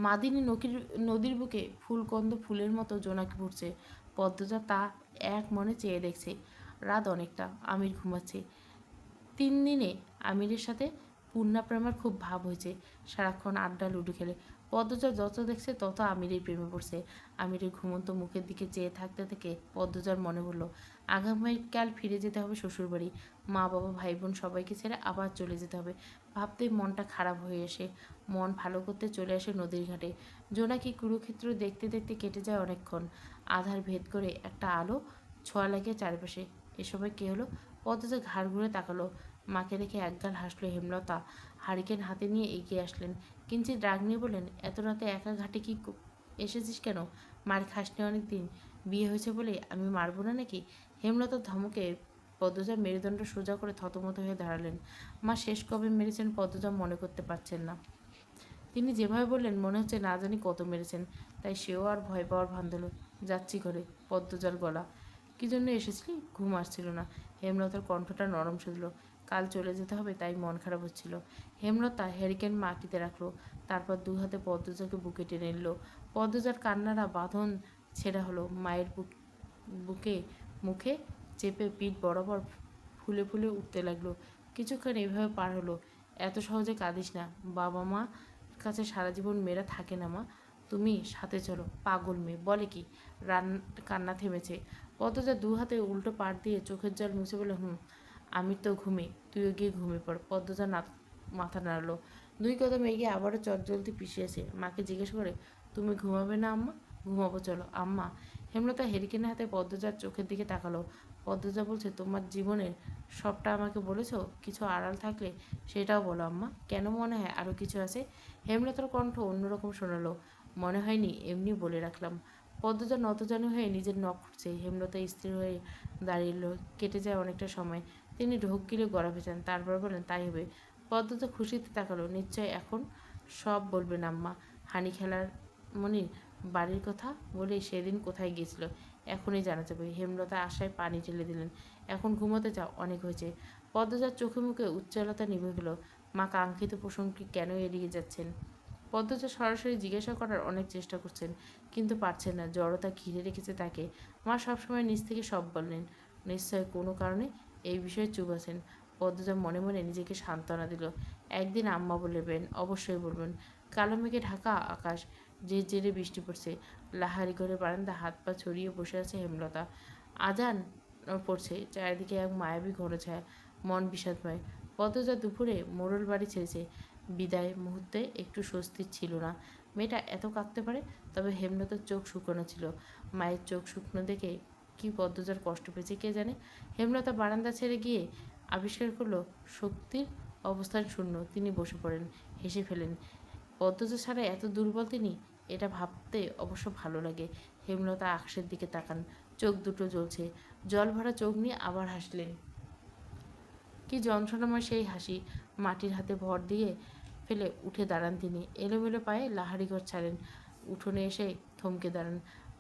মাদিনী নদীর বুকে ফুলকন্দ ফুলের মতো জোনাকি ফুটছে। পদ্মজা তা এক মনে চেয়ে দেখছে। রাত অনেকটা, আমির ঘুমাচ্ছে। 3 দিনে আমিরের সাথে পূর্ণা প্রেমার খুব ভাব হয়েছে। সারাক্ষণ আড্ডা লুডো খেলে। পদ্মজা যত দেখছে তত আমিরের প্রেমে পড়ছে। আমিরের ঘুমন্ত মুখের দিকে চেয়ে থাকতে থেকে পদ্মজার মনে হলো, আগামীকাল ফিরে যেতে হবে শ্বশুরবাড়ি। মা বাবা ভাই বোন সবাইকে ছেড়ে আবার চলে যেতে হবে। ভাবতেই মনটা খারাপ হয়ে আসে। মন ভালো করতে চলে আসে নদীর ঘাটে। জোনাকি কুরুক্ষেত্র দেখতে দেখতে কেটে যায় অনেকক্ষণ। আধার ভেদ করে একটা আলো ছোঁয়া লাগে চারপাশে। এ সময় কী হলো? পদ্মজা ঘাড় ঘুরে তাকালো। মাকে দেখে একগাল হাসলো হেমলতা। হারিকেন হাতে নিয়ে এগিয়ে আসলেন। কিঞ্চিত রাগ নিয়ে বললেন, এত রাতে একা ঘাটে এসেছিস কেন? মার খাসনি অনেক দিন। বিয়ে হয়েছে বলে আমি মারবো না নাকি? হেমলতার ধমকে পদ্মজা মেরুদণ্ড সোজা করে থতমত হয়ে দাঁড়ালেন। মা শেষ কবে মেরেছেন পদ্মজা মনে করতে পারছেন না। তিনি যেভাবে বললেন মনে হচ্ছে না জানি কত মেরেছেন। তাই সেও আর ভয় পাওয়ার ভান ধরল। যাচ্ছি ঘরে। পদ্মজার গলা। কী জন্য এসেছিলি? ঘুম আসছিল না। হেমলতার কণ্ঠটা নরম শুধল। কাল চলে যেতে হবে তাই মন খারাপ হচ্ছিল। হেমলতা হ্যারিকেন মাটিতে রাখলো। তারপর দু হাতে পদ্মজাকে বুকে টেনে নিল। পদ্মজার কান্নারা বাঁধন ছেঁড়া হলো। মায়ের বুকে মুখে চেপে পিঠ বরাবর ফুলে ফুলে উঠতে লাগলো। কিছুক্ষণ এইভাবে পার হলো। এত সহজে কাঁদিস না। বাবা মা কাছে সারা জীবন মেয়েরা থাকে না মা। তুমি সাথে চলো। পাগল মেয়ে বলে কি? কান্না থেমেছে। পদ্মজা দু হাতে উল্টো পাড় দিয়ে চোখের জল মুছে বলে, আমি তো ঘুমে, তুইও গিয়ে ঘুমিয়ে পড়। পদ্মজা মাথা নাড়লো। দুই কদম এগিয়ে আবারও চটজলদি পিছিয়েছে। মাকে জিজ্ঞেস করে, তুমি ঘুমাবে না আম্মা? ঘুমাবো চলো আম্মা। হেমলতা হেরিকেনের হাতে পদ্মজার চোখের দিকে তাকালো। পদ্মজা বলছে, তোমার জীবনের সবটা আমাকে বলেছ? কিছু আড়াল থাকলে সেটাও বলো আম্মা। কেন মনে হয় আরও কিছু আছে? হেমলতার কণ্ঠ অন্যরকম শোনালো। মনে হয়নি, এমনি বলে রাখলাম। পদ্মজা নতজানু হয়ে নিজের নখ খুঁজছে। হেমলতা স্থির হয়ে দাঁড়িয়ে এলো। কেটে যায় অনেকটা সময়। তিনি ঢোক গিলে গড়া ভেজান। তারপর বলেন, তাই হবে। পদ্মজা খুশিতে তাকালো। নিশ্চয় এখন সব বলবেন আম্মা। হানি খেলার মনির বাড়ির কথা বলে সেদিন কোথায় গিয়েছিল এখনই জানা যাবে। হেমলতা আশায় পানি ঢেলে দিলেন। এখন ঘুমোতে যাও, অনেক হয়েছে। পদ্মজার চোখে মুখে উজ্জ্বলতা নিভে গেল। মা কাঙ্ক্ষিত প্রসঙ্গকে কেন এড়িয়ে যাচ্ছেন? পদ্মজা সরাসরি জিজ্ঞাসা করার অনেক চেষ্টা করছেন, কিন্তু পারছেন না। জড়তা ঘিরে রেখেছে তাকে। মা সবসময় নিজ থেকে সব বললেন। নিশ্চয় কোনো কারণে এই বিষয়ে চুপ আছেন। পদ্মজা মনে মনে নিজেকে সান্ত্বনা দিল। একদিন আম্মা বলবেন, অবশ্যই বলবেন। কালো মেঘে ঢাকা আকাশ, ঝেরঝেরে বৃষ্টি পড়ছে। লাহারি করে বারান্দা হাত পা ছড়িয়ে বসে আছে হেমলতা। আজান পড়ছে। চারিদিকে এক মায়াবী ঘনছায়া। মন বিষাদময়। পদ্মজা দুপুরে মোড়ল বাড়ি ছেড়েছে। বিদায় মুহূর্তে একটু স্বস্তির ছিল না। মেয়েটা এত কাঁদতে পারে? তবে হেমলতার চোখ শুকনো ছিল। মায়ের চোখ শুকনো দেখে কি পদ্মজার কষ্ট পেয়েছে কে জানে। হেমলতা বারান্দা ছেড়ে গিয়ে আবিষ্কার করলো শক্তির অবস্থান শূন্য। তিনি বসে পড়েন, হেসে ফেলেন। পদ্মজা ছাড়া এত দুর্বল তিনি? এটা ভাবতে অবশ্য ভালো লাগে। হেমলতা আকাশের দিকে তাকান। চোখ দুটো জ্বলছে। জল ভরা চোখ নিয়ে আবার হাসলেন। কি যন্ত্রণাময় সেই হাসি। মাটির হাতে ভর দিয়ে ফেলে উঠে দাঁড়ান তিনি। এলোমেলো পায়ে লাহারিঘর ছাড়েন। উঠোনে এসে থমকে দাঁড়ান।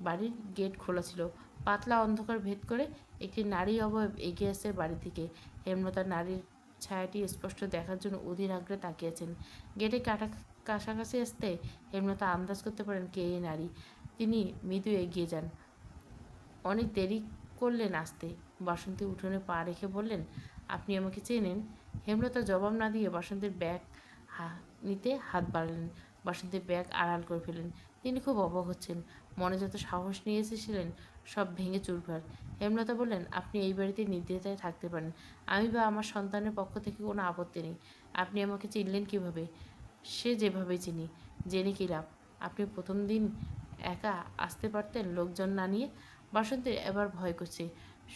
বাড়ির গেট খোলা ছিল। পাতলা অন্ধকার ভেদ করে একটি নারী অবয়ব এগিয়ে আসছে বাড়ি থেকে। হেমলতা নারীর ছায়াটি স্পষ্ট দেখার জন্য অধীর আগ্রহে তাকিয়েছেন। গেটে কাছাকাছি আসতে হেমলতা আন্দাজ করতে পারেন কে এই নারী। তিনি মৃদু এগিয়ে যান। অনেক দেরি করলেন আসতে। বাসন্তী উঠোনে পা রেখে বললেন, আপনি আমাকে চেনেন? হেমলতা জবাব না দিয়ে বাসন্তীর ব্যাগ নিতে হাত বাড়ালেন। বাসন্তীর ব্যাগ আড়াল করে ফেলেন। তিনি খুব অবাক হচ্ছেন। মনে যত সাহস নিয়ে এসেছিলেন সব ভেঙে চুরমার। হেমলতা বললেন, আপনি এই বাড়িতে নির্দ্বিধায় থাকতে পারেন। আমি বা আমার সন্তানের পক্ষ থেকে কোনো আপত্তি নেই। আপনি আমাকে চিনলেন কিভাবে? সে যেভাবেই চিনি। জেনে কী লাভ? আপনি প্রথম দিন একা আসতে পারতেন লোকজন না নিয়ে। বাসন্তীর এবার ভয় করছে।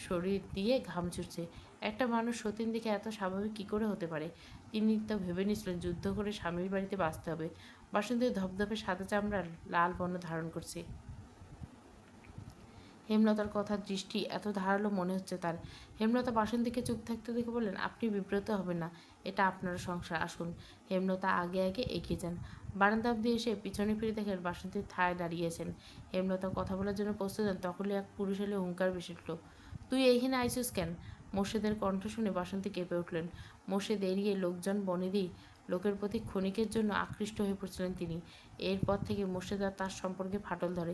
শরীর দিয়ে ঘাম ছুটছে। একটা মানুষ সতীন দিকে এত স্বাভাবিক কী করে হতে পারে? তিনি তো ভেবে নিয়েছিলেন যুদ্ধ করে স্বামীর বাড়িতে বাঁচতে হবে। বাসন্তীর ধপধপে সাদা চামড়া লাল বর্ণ ধারণ করছে। হেমলতার কথার দৃষ্টি এত ধারালো মনে হচ্ছে তার। হেমলতা বাসন্তীকে চুপ থাকতে দেখে বললেন, আপনি বিব্রত হবেন না। এটা আপনার সংসার, আসুন। হেমলতা আগে আগে এগিয়ে যান। বারান্দা অব্দি এসে পিছনে ফিরে দেখেন বাসন্তীর থায় দাঁড়িয়েছেন। হেমলতা কথা বলার জন্য প্রস্তুত হন, তখনই এক পুরুষ এলে হুঙ্কার ভেসে উঠল, তুই এইখানে আইসুস কেন? মোর্শেদের কণ্ঠ শুনে বাসন্তী কেঁপে উঠলেন। মোর্শেদ এড়িয়ে লোকজন বনেদি লোকের প্রতি ক্ষণিকের জন্য আকৃষ্ট হয়ে পড়ছিলেন তিনি। এরপর থেকে মোর্শেদ আর তার সম্পর্কে ফাটল ধরে।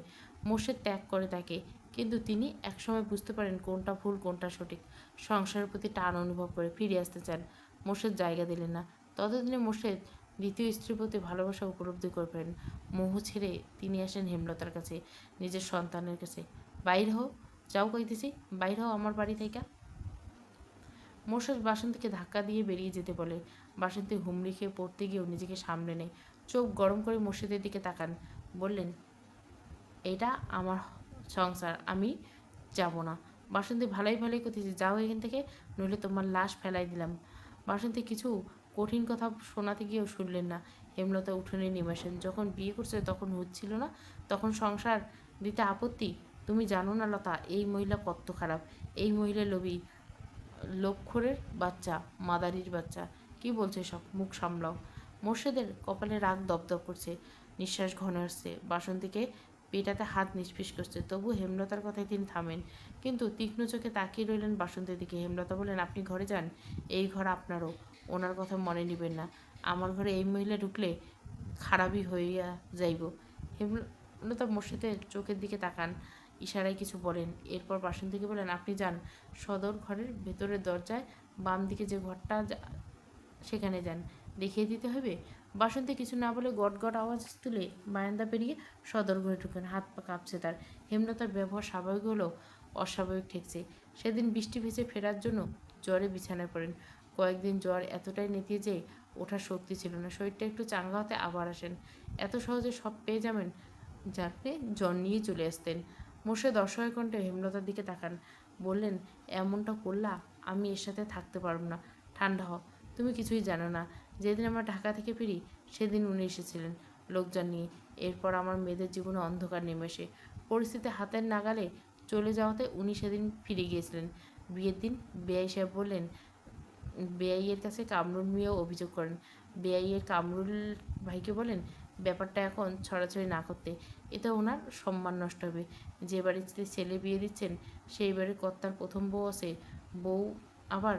মোর্শেদ ত্যাগ করে তাকে, কিন্তু তিনি একসময় বুঝতে পারেন কোনটা ভুল কোনটা সঠিক। সংসারের প্রতি টান অনুভব করে ফিরে আসতে চান। মোর্শেদ জায়গা দিলেন না। ততদিনে মোর্শেদ দ্বিতীয় স্ত্রীর প্রতি ভালোবাসা উপলব্ধি করবেন। মোহ ছেড়ে তিনি আসেন হেমলতার কাছে, নিজের সন্তানের কাছে। বাইর হও, যাও কইতেছি, বাইর হও আমার বাড়ি থেকে। মোর্শেদ বাসন্তীকে ধাক্কা দিয়ে বেরিয়ে যেতে বলে। বাসন্তী হুমড়ি খেয়ে পড়তে গিয়েও নিজেকে সামলে নেয়। চোখ গরম করে মোর্শেদের দিকে তাকান, বললেন, এটা আমার সংসার, আমি যাব না। বাসন্তী ভালোই ভালোই করতেছি, যাও এখান থেকে, নইলে তোমার লাশ ফেলাই দিলাম। বাসন্তী কিছু কঠিন কথা শোনাতে গিয়েও শুনলেন না। হেমলতা উঠোনে নেমে আসেন। যখন বিয়ে করছে তখন হচ্ছিল না, তখন সংসার দিতে আপত্তি? তুমি জানো না লতা, এই মহিলা কত খারাপ। এই মহিলা লোভী, লক্ষরের বাচ্চা, মাদারির বাচ্চা। কি বলছে সব, মুখ সামলাও। মোর্শেদের কপালে রাগ দপদপ করছে, নিঃশ্বাস ঘন আসছে। বাসন্তীকে পেটাতে হাত নিষ্পিস করছে, তবু হেমলতার কথায় তিনি থামেন। কিন্তু তীক্ষ্ণ চোখে তাকিয়ে রইলেন বাসন্তীর দিকে। হেমলতা বললেন, আপনি ঘরে যান, এই ঘর আপনারও, ওনার কথা মনে নেবেন না। আমার ঘরে এই মহিলা ঢুকলে খারাপই হইয়া যাইব। হেমলতা মোর্শেদের চোখের দিকে তাকান, ইশারায় কিছু বলেন। এরপর বাসন্তীকে বলেন, আপনি যান, সদর ঘরের ভেতরের দরজায় বাম দিকে যে ঘরটা সেখানে যান, দেখিয়ে দিতে হবে। বাসন্তী কিছু না বলে গট গট আওয়াজ তুলে বারান্দা পেরিয়ে সদর ঘরে ঢুকেন। হাত পা কাঁপছে তার। হেমলতার ব্যবহার স্বাভাবিক হলেও অস্বাভাবিক ঠেকছে। সেদিন বৃষ্টি ভেজে ফেরার জন্য জ্বরে বিছানায় পড়েন। কয়েকদিন জ্বর এতটাই নেতিয়ে যে ওঠার শক্তি ছিল না। শরীরটা একটু চাঙ্গা হতে আবার আসেন। এত সহজে সব পেয়ে যাবেন জানলে জ্বর নিয়ে চলে আসতেন। মোর্শেদ অসহায় কণ্ঠে হেমলতার দিকে তাকান, বললেন, এমনটা করলা, আমি এর সাথে থাকতে পারব না। ঠান্ডা হও, তুমি কিছুই জানো না। যেদিন আমরা ঢাকা থেকে ফিরি সেদিন উনি এসেছিলেন লোকজন নিয়ে। এরপর আমার মেয়েদের জীবনে অন্ধকার নেমে আসে। পরিস্থিতি হাতের নাগালে চলে যাওয়াতে উনি সেদিন ফিরে গিয়েছিলেন। বিয়ের দিন বেআই সাহেব বললেন, বেআইয়ের কাছে কামরুল মিয়াও অভিযোগ করেন। বেআইয়ের কামরুল ভাইকে বলেন ব্যাপারটা এখন ছড়াছড়ি না করতে, এতে ওনার সম্মান নষ্ট হবে। যে বাড়িতে ছেলে বিয়ে দিচ্ছেন সেই বাড়ির কর্তার প্রথম বউ আছে, বউ আবার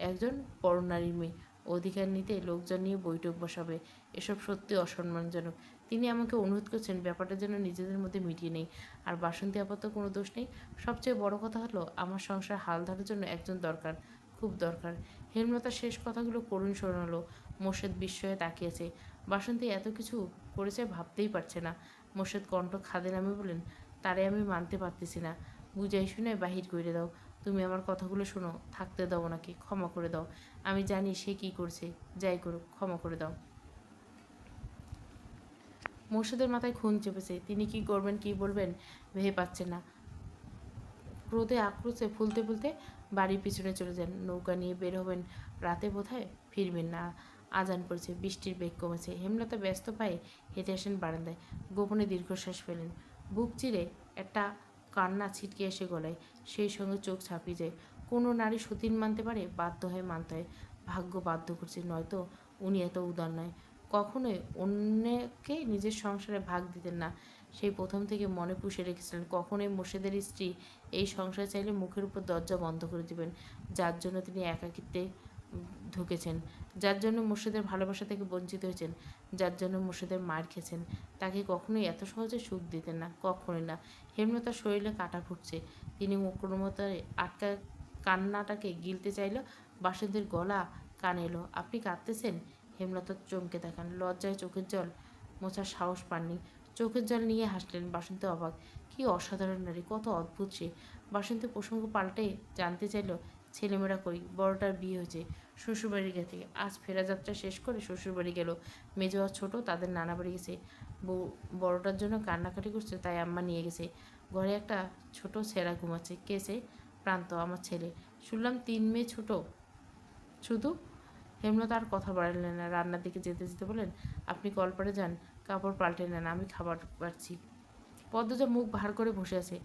একজন পরনারীর মেয়ে। অধিকার নিতে লোকজন নিয়ে বৈঠক বসাবে, এসব সত্যি অসম্মানজনক। তিনি আমাকে অনুরোধ করছেন ব্যাপারটা যেন নিজেদের মধ্যে মিটিয়ে নেই। আর বাসন্তী আপাতত কোনো দোষ নেই। সবচেয়ে বড় কথা হলো আমার সংসার হাল ধরার জন্য একজন দরকার, খুব দরকার। হেমলতার শেষ কথাগুলো করুণ শোনালো। মোর্শেদ বিস্ময়ে তাকিয়েছে। বাসন্তী এত কিছু করেছে ভাবতেই পারছে না। মোর্শেদ কণ্ঠ খাদে নামে বলেন, তারে আমি মানতে পারতেছি না। বুঝাই শুনে বাহির করে দাও। তুমি আমার কথাগুলো শোনো, থাকতে দাও ওনাকে, ক্ষমা করে দাও। আমি জানি সে কি করছে, যাই করুক, ক্ষমা করে দাও। মোর্শেদের মাথায় খুন চেপেছে। তিনি কি করবেন কি বলবেন ভেবে পাচ্ছেন না। ক্রোধে আক্রোশে ফুলতে ফুলতে বাড়ির পিছনে চলে যান। নৌকা নিয়ে বের হবেন, রাতে বোধহয় ফিরবেন না। আজান পড়েছে, বৃষ্টির বেগ কমেছে। হেমলতা ব্যস্ত পায়ে হেঁটে আসেন বারান্দায়। গোপনে দীর্ঘশ্বাস ফেলেন। বুক চিরে একটা কান্না ছিটকে এসে গলায়, সেই সঙ্গে চোখ ছাপিয়ে যায়। কোনো নারী সতীন মানতে পারে, বাধ্য হয়ে মানতে হয়। ভাগ্য বাধ্য করছে, নয়তো উনি এত উদার নয়। কখনোই অন্যকে নিজের সংসারে ভাগ দিতেন না, সেই প্রথম থেকে মনে পুষে রেখেছিলেন। কখনোই মোর্শেদের স্ত্রী এই সংসার চাইলে মুখের উপর দরজা বন্ধ করে দিবেন, যার জন্য তিনি একাকিত্বে ঢুকেছেন, যার জন্য মোর্শেদের ভালোবাসা থেকে বঞ্চিত হয়েছেন, যার জন্য মোর্শেদের মার খেয়েছেন, তাকে কখনোই এত সহজে সুখ দিতেন না, কখনোই না। হেমলতার শরীরে কাঁটা ফুটছে। তিনি কোনো মতে আটকা কান্নাটাকে গিলতে চাইল। বাসন্তীর গলা কানে এলো, আপনি কাঁদতেছেন? হেমলতা চমকে তাকান, লজ্জায় চোখের জল মোছার সাহস পাননি। চোখের জল নিয়ে হাসলেন। বাসন্তী অবাক, কি অসাধারণ নারী, কত অদ্ভুত সে। বাসন্তী প্রসঙ্গ পাল্টে জানতে চাইল, ছেলেমেয়েরা কই? বড়টার বিয়ে হয়েছে, শ্বশুরবাড়ি গেছে, আজ ফেরা যাত্রা শেষ করে শ্বশুরবাড়ি গেল। মেজো আর ছোটো তাদের নানা বাড়ি গেছে। বউ বড়টার জন্য কান্নাকাটি করছে, তাই আম্মা নিয়ে গেছে। ঘরে একটা ছোট ছেঁড়া ঘুমাচ্ছে। কে সে? প্রান্ত, আমার ছেলে। শুনলাম 3 মেয়ে, ছোট শুধু। হেমলতা আর কথা বাড়ালেন না। রান্নার দিকে যেতে যেতে বলেন, আপনি কলপারে যান, কাপড় পাল্টে নেন, আমি খাবার পাচ্ছি। পদ্মজা মুখ ভার করে বসে আছে।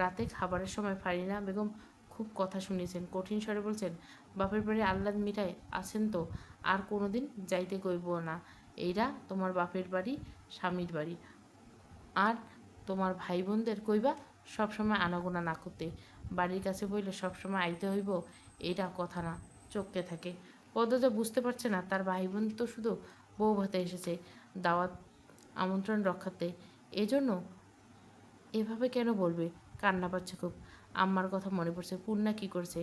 রাতে খাবারের সময় ফারিনা বেগম খুব কথা শুনিয়েছেন। কঠিন স্বরে বলছেন, বাপের বাড়ি আহ্লাদ মিঠাই আছেন তো আর কোনোদিন যাইতে কইব না। এইরা তোমার বাপের বাড়ি, স্বামীর বাড়ি। আর তোমার ভাই বোনদের কইবা সবসময় আনাগোনা না করতে। বাড়ির কাছে বইলে সবসময় আইতে হইব, এটা কথা না। চোখকে থাকে। পদ্মজা বুঝতে পারছে না, তার ভাই বোন তো শুধু বউ ভাতে এসেছে, দাওয়াত আমন্ত্রণ রক্ষাতে। এজন্য এভাবে কেন বলবে? কান্না পাচ্ছে খুব। আম্মার কথা মনে পড়ছে। পূর্ণা কী করছে?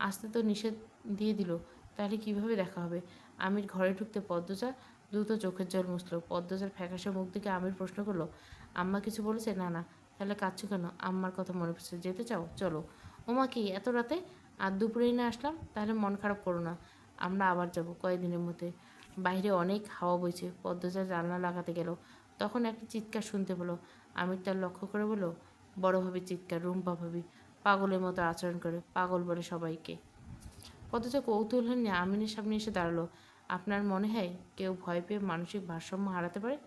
আসতে তো নিষেধ দিয়ে দিল, তাহলে কিভাবে দেখা হবে? আমির ঘরে ঢুকতে পদ্মজা দ্রুত চোখের জল মুছল। পদ্মজার ফ্যাকাশে মুখ দেখে আমির প্রশ্ন করলো, আম্মা কিছু বলেছে? না না। তাহলে কাঁদছো কেন? আম্মার কথা মনে পড়ছে। যেতে চাও? চলো। ওমা, কি এত রাতে? আর দুপুরেই না আসলাম? তাহলে মন খারাপ করো না, আমরা আবার যাব কয়েকদিনের মধ্যে। বাইরে অনেক হাওয়া বইছে। পদ্মজা জানলা লাগাতে গেল, তখন একটা চিৎকার শুনতে পেল। আমির তার লক্ষ্য করে বলল, বড় ভাবির চিৎকার। রুম্পা ভাবি পাগলের মতো আচরণ করে, পাগল বলে সবাইকে। পদ্মজা কৌতূহল নিয়ে আমিনের সামনে এসে দাঁড়ালো। আপনার মনে হয় কেউ ভয় পেয়ে মানসিক ভারসাম্য হারাতে পারে?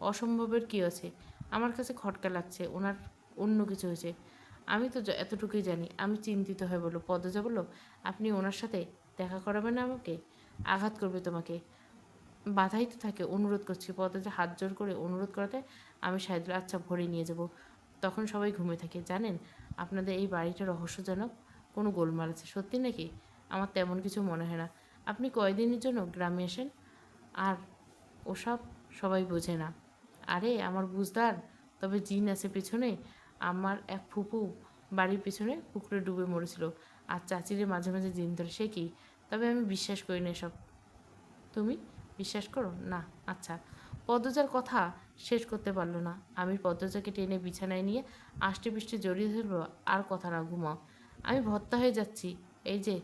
অসম্ভবের কী আছে? আমার কাছে খটকা লাগছে, ওনার অন্য কিছু হয়েছে। আমি তো এতটুকুই জানি। আমি চিন্তিত হয়ে বলল। পদ্মজা বলল, আপনি ওনার সাথে দেখা করাবেন না আমাকে? আঘাত করবে তোমাকে। বাধাই তো থাকে, অনুরোধ করছি। পদ্মজা হাত জোর করে অনুরোধ করাতে আমি সাহেদুল, আচ্ছা ভোরে নিয়ে যাব। তখন সবাই ঘুমিয়ে থাকে। জানেন, আপনাদের এই বাড়িটা রহস্যজনক, কোনো গোলমাল আছে। সত্যি নাকি? আমার তেমন কিছু মনে হয় না। আপনি কয়দিনের জন্য গ্রামে আসেন? আর ওসব সবাই বোঝে না। আরে আমার বুঝদার, তবে জিন আছে পেছনে। আমার এক ফুপু বাড়ির পেছনে পুকুরে ডুবে মরেছিল, আর চাচিরে মাঝে মাঝে জিন ধরে। সে কি? তবে আমি বিশ্বাস করি না এসব। তুমি বিশ্বাস করো না? আচ্ছা। পদ্মজার কথা শেষ করতে পারলো না। আমি পদ্মজাকে টেনে বিছানায় নিয়ে আষ্টে পৃষ্ঠে জড়িয়ে ধরবো। আর কথা না, ঘুমাও। আমি ভর্তা হয়ে যাচ্ছি। এই যে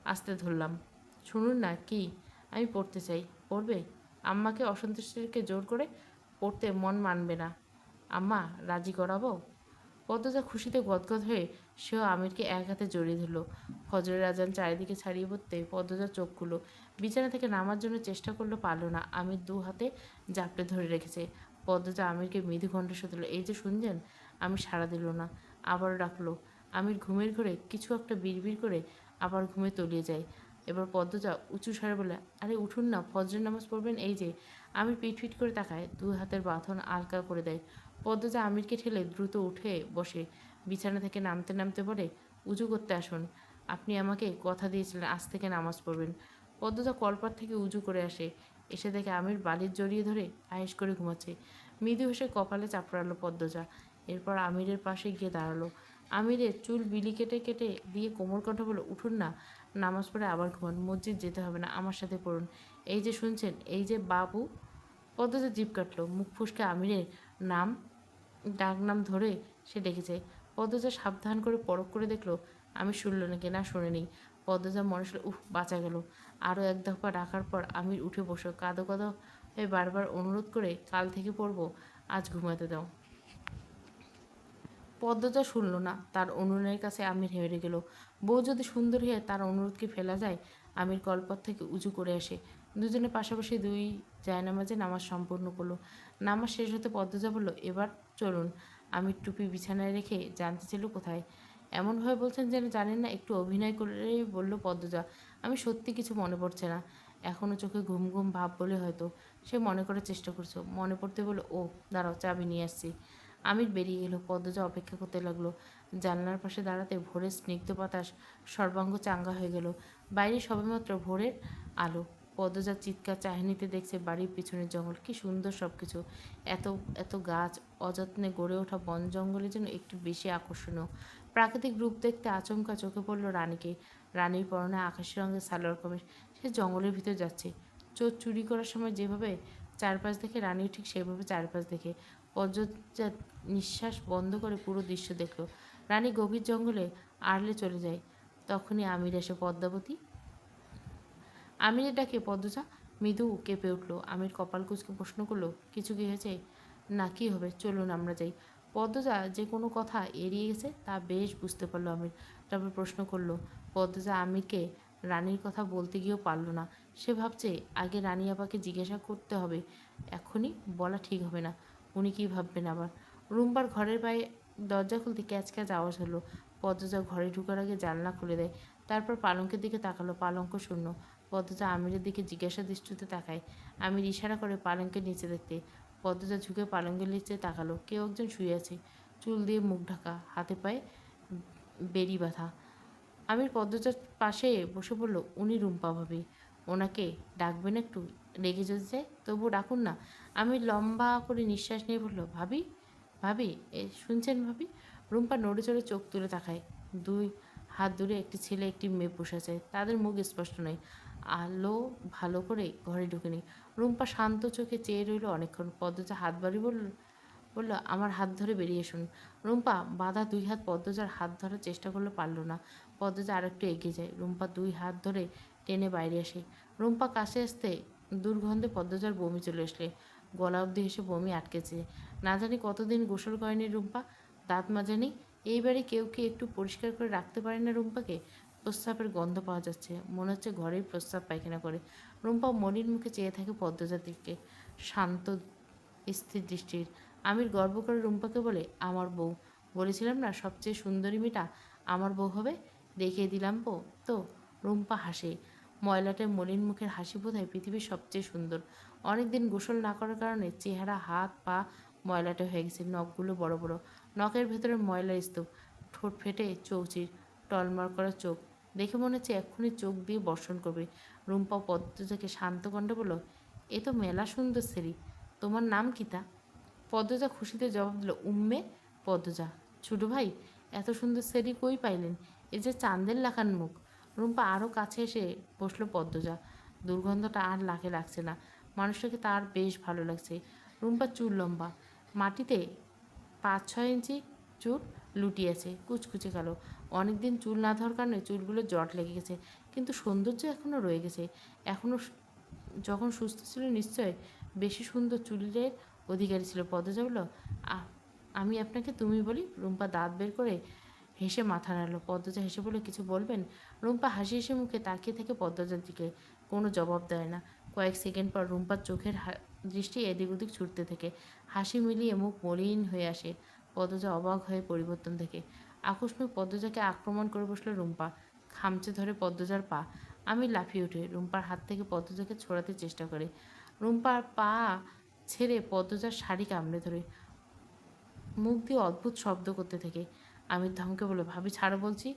আস্তে ধরলাম। শুনুন না। কি? আমি পড়তে চাই। পড়বে? আম্মাকে অসন্তুষ্টকে জোর করে পড়তে মন মানবে না। আম্মা রাজি করাবো? পদ্মজা খুশিতে গদগদ হয়ে সেও আমিরকে এক হাতে জড়িয়ে ধরল। ফজরের আজান চারিদিকে ছড়িয়ে পড়তে পদ্মজা চোখ খুলো। বিছানা থেকে নামার জন্য চেষ্টা করলো, পারল না। আমির দু হাতে জাপটে ধরে রেখেছে। পদ্মজা আমিরকে মৃদু কণ্ঠে শুধল, এই যে শুনছেন? আমি সাড়া দিল না। আবারও ডাকলো। আমির ঘুমের ঘরে কিছু একটা বিড়বিড় করে আবার ঘুমে তলিয়ে যায়। এবার পদ্মজা উঁচু স্বরে বলে, আরে উঠুন না, ফজরের নামাজ পড়বেন। এই যে। আমির পিটপিট করে তাকায়, দুই হাতের বাঁধন আলগা করে দেয়। পদ্মজা আমিরকে ঠেলে দ্রুত উঠে বসে। বিছানা থেকে নামতে নামতে বলে, উজু করতে আসুন। আপনি আমাকে কথা দিয়েছিলেন আজ থেকে নামাজ পড়বেন। পদ্মজা কলপার থেকে উজু করে আসে। এসে দেখে আমির বালির জড়িয়ে ধরে আয়েশ করে ঘুমাচ্ছে। মৃদু হেসে কপালে চাপড়ালো পদ্মজা। এরপর আমিরের পাশে গিয়ে দাঁড়ালো। আমিরের চুল বিলি কেটে কেটে দিয়ে কোমর কণ্ঠ বলে, উঠুন না, নামাজ পড়ে আবার ঘুমান। মসজিদ যেতে হবে না, আমার সাথে পড়ুন। এই যে শুনছেন, এই যে বাবু। পদ্মজা জিভ কাটল। মুখ ফুসকে আমিরের নাম ডাকনাম ধরে সে ডেকেছে। পদ্মজা সাবধান করে পরখ করে দেখলো আমি শুনল নাকি। না, শুনেনি। পদ্মজা মনে ছিল, উফ, বাঁচা গেল। আরও এক দফা ডাকার পর আমির উঠে বসো। কাঁদো কাঁদো হয়ে বারবার অনুরোধ করে, কাল থেকে পড়বো, আজ ঘুমাতে দাও। পদ্মজা শুনল না। তার অনুনয়ের কাছে আমির হেরে গেল। বউ যদি সুন্দরী হয়, তার অনুরোধকে ফেলা যায়? আমির কলপথ থেকে উঁচু করে আসে। দুজনে পাশাপাশি দুই জায়নামাজে নামাজ সম্পূর্ণ করলো। নামাজ শেষ হতে পদ্মজা বলল, এবার চলুন। আমির টুপি বিছানায় রেখে জানতে ছিল কোথায়। এমনভাবে বলছেন যেন জানেন না। একটু অভিনয় করেই বলল পদ্মজা, আমি সত্যি কিছু মনে পড়ছে না। এখনও চোখে ঘুম ঘুম ভাব বলে হয়তো সে মনে করার চেষ্টা করছে। মনে পড়তে বলল, ও দাঁড়াও, চাবি নিয়ে আসছি। আমির বেরিয়ে গেল। পদ্মজা অপেক্ষা করতে লাগলো। জানলার পাশে দাঁড়াতে ভোরের স্নিগ্ধ বাতাস সর্বাঙ্গ চাঙ্গা হয়ে গেল। বাইরে সবেমাত্র ভোরের আলো। পদ্মজার চিৎকার চাহনিতে দেখছে বাড়ির পিছনের জঙ্গল। কি সুন্দর সব কিছু। এত এত গাছ, অযত্নে গড়ে ওঠা বন জঙ্গলের জন্য একটু বেশি আকর্ষণীয়। প্রাকৃতিক রূপ দেখতে আচমকা চোখে পড়ল রানীকে। রানীর পরনে আকাশি রঙের সালোয়ার কামিজ। সে জঙ্গলের ভিতর যাচ্ছে। চোর চুরি করার সময় যেভাবে চারপাশ দেখে, রানীও ঠিক সেভাবে চারপাশ দেখে। পদ্মজা নিঃশ্বাস বন্ধ করে পুরো দৃশ্য দেখল। রানী গভীর জঙ্গলে আড়লে চলে যায়। তখনই আমির এসে, পদ্মাবতী। আমিরের ডাকে পদ্মজা মৃদু কেঁপে উঠল। আমির কপাল কুঁচকে প্রশ্ন করলো, কিছু কি হয়েছে? না, কি হবে, চলুন আমরা যাই। পদ্মজা যে কোনো কথা এড়িয়ে গেছে তা বেশ বুঝতে পারলো আমির। তারপর প্রশ্ন করলো। পদ্মজা আমিরকে রানীর কথা বলতে গিয়েও পারল না। সে ভাবছে আগে রানী আপাকে জিজ্ঞাসা করতে হবে। এখনই বলা ঠিক হবে না। উনি কী ভাববেন আবার। রুম্বার ঘরের বাইরে দরজা খুলতে ক্যাচ ক্যাচ আওয়াজ হলো। পদ্মজা ঘরে ঢুকার আগে জানলা খুলে দেয়। তারপর পালঙ্কের দিকে তাকালো। পালঙ্ক শূন্য। পদ্মজা আমিরের দিকে জিজ্ঞাসা দৃষ্টিতে তাকায়। আমির ইশারা করে পালঙ্কের নিচে দেখতে। পদ্মজা ঝুঁকে পালঙ্কের নিচে তাকালো। কেউ একজন শুয়ে আছে, চুল দিয়ে মুখ ঢাকা, হাতে পায়ে বেড়ি বাঁধা। আমির পদ্মজার পাশে বসে বলল, উনি রুম্পা ভাবি। ওনাকে ডাকবেন একটু? রেগে যদি যায় তবুও ডাকুন না। আমি লম্বা করে নিঃশ্বাস নিয়ে বলল, ভাবি, ভাবি, শুনছেন ভাবি? রুম্পা নড়ে চড়ে চোখ তুলে তাকায়। দুই হাত দূরে একটি ছেলে একটি মেয়ে বসে আছে। তাদের মুখ স্পষ্ট নয়। আলো ভালো করে ঘরে ঢুকেনি। রুম্পা শান্ত চোখে চেয়ে রইল অনেকক্ষণ। পদ্মজা হাত বাড়ি বলল, আমার হাত ধরে বেরিয়ে এসুন। রুম্পা বাঁধা দুই হাত পদ্মজার হাত ধরার চেষ্টা করলো, পারল না। পদ্মজা আরেকটু এগিয়ে যায়। রুম্পা দুই হাত ধরে টেনে বাইরে আসে। রুম্পা কাছে আসতে দুর্গন্ধে পদ্মজার বমি চলে আসলে গলা অবধি এসে বমি আটকেছে। না জানি কতদিন গোসল করেনি রুম্পা, দাঁত মাজেনি। এইবারে কেউ কি একটু পরিষ্কার করে রাখতে পারে না রুম্পাকে? প্রস্রাবের গন্ধ পাওয়া যাচ্ছে, মনে হচ্ছে ঘরেই প্রস্রাব পায়খানা করে। রুম্পা মনির মুখে চেয়ে থাকে পদ্মজার দিকে, শান্ত স্থির দৃষ্টির। আমির গর্ব করে রুম্পাকে বলে, আমার বউ। বলেছিলাম না সবচেয়ে সুন্দরী মেয়েটা আমার বউ হবে, দেখিয়ে দিলাম তো। রুম্পা হাসে, ময়লাটে মলিন মুখের হাসি বোধহয় পৃথিবীর সবচেয়ে সুন্দর। অনেকদিন গোসল না করার কারণে চেহারা, হাত পা ময়লাটে হয়ে গেছে, নখগুলো বড় বড়, নখের ভেতরে ময়লার স্তূপ, ঠোঁট ফেটে চৌচির, টলমল করা চোখ, দেখে মনে হচ্ছে এক্ষুনি চোখ দিয়ে বর্ষণ করবে। রুম্পা পদ্মজাকে শান্ত কণ্ঠে বলল, এ তো মেলা সুন্দর সেরি, তোমার নাম কি তা? পদ্মজা খুশিতে জবাব দিল, উম্মে পদ্মজা। ছোটো ভাই, এত সুন্দর সেরি কই পাইলেন? এ যে চাঁদের লাখান মুখ। রুম্পা আরও কাছে এসে বসলো পদ্মজা। দুর্গন্ধটা আর নাকে লাগছে না, মানুষটাকে তার বেশ ভালো লাগছে। রুম্পার চুল লম্বা, মাটিতে 5-6 ইঞ্চি চুল লুটিয়েছে, কুচকুচে কালো। অনেকদিন চুল না ধরার কারণে চুলগুলো জট লেগে গেছে, কিন্তু সৌন্দর্য এখনও রয়ে গেছে। এখনও যখন সুস্থ ছিল নিশ্চয় বেশি সুন্দর চুলের অধিকারী ছিল। পদ্মজা বলল, আমি আপনাকে তুমি বলি। রুম্পা দাঁত বের করে হেসে মাথা নাড়ল। পদ্মজা হেসে বলে, কিছু বলবেন? রুম্পা হাসি হেসে মুখে তাকিয়ে থেকে পদ্মজার দিকে, কোনো জবাব দেয় না। কয়েক সেকেন্ড পর রুম্পার চোখের দৃষ্টি এদিক ওদিক ছুটতে থেকে হাসি মিলিয়ে মুখ মলিন হয়ে আসে। পদ্মজা অবাক হয়ে পরিবর্তন দেখে। আকস্মিক পদ্মজাকে আক্রমণ করে বসলো রুম্পা, খামচে ধরে পদ্মজার পা। আমি লাফিয়ে উঠে রুম্পার হাত থেকে পদ্মজাকে ছড়াতে চেষ্টা করে। রুম্পার পা ছেড়ে পদ্মজার শাড়ি কামড়ে ধরে, মুখ দিয়ে অদ্ভুত শব্দ করতে থাকে। আমি ধমকে বলে, ভাবি ছাড়ো বলছি।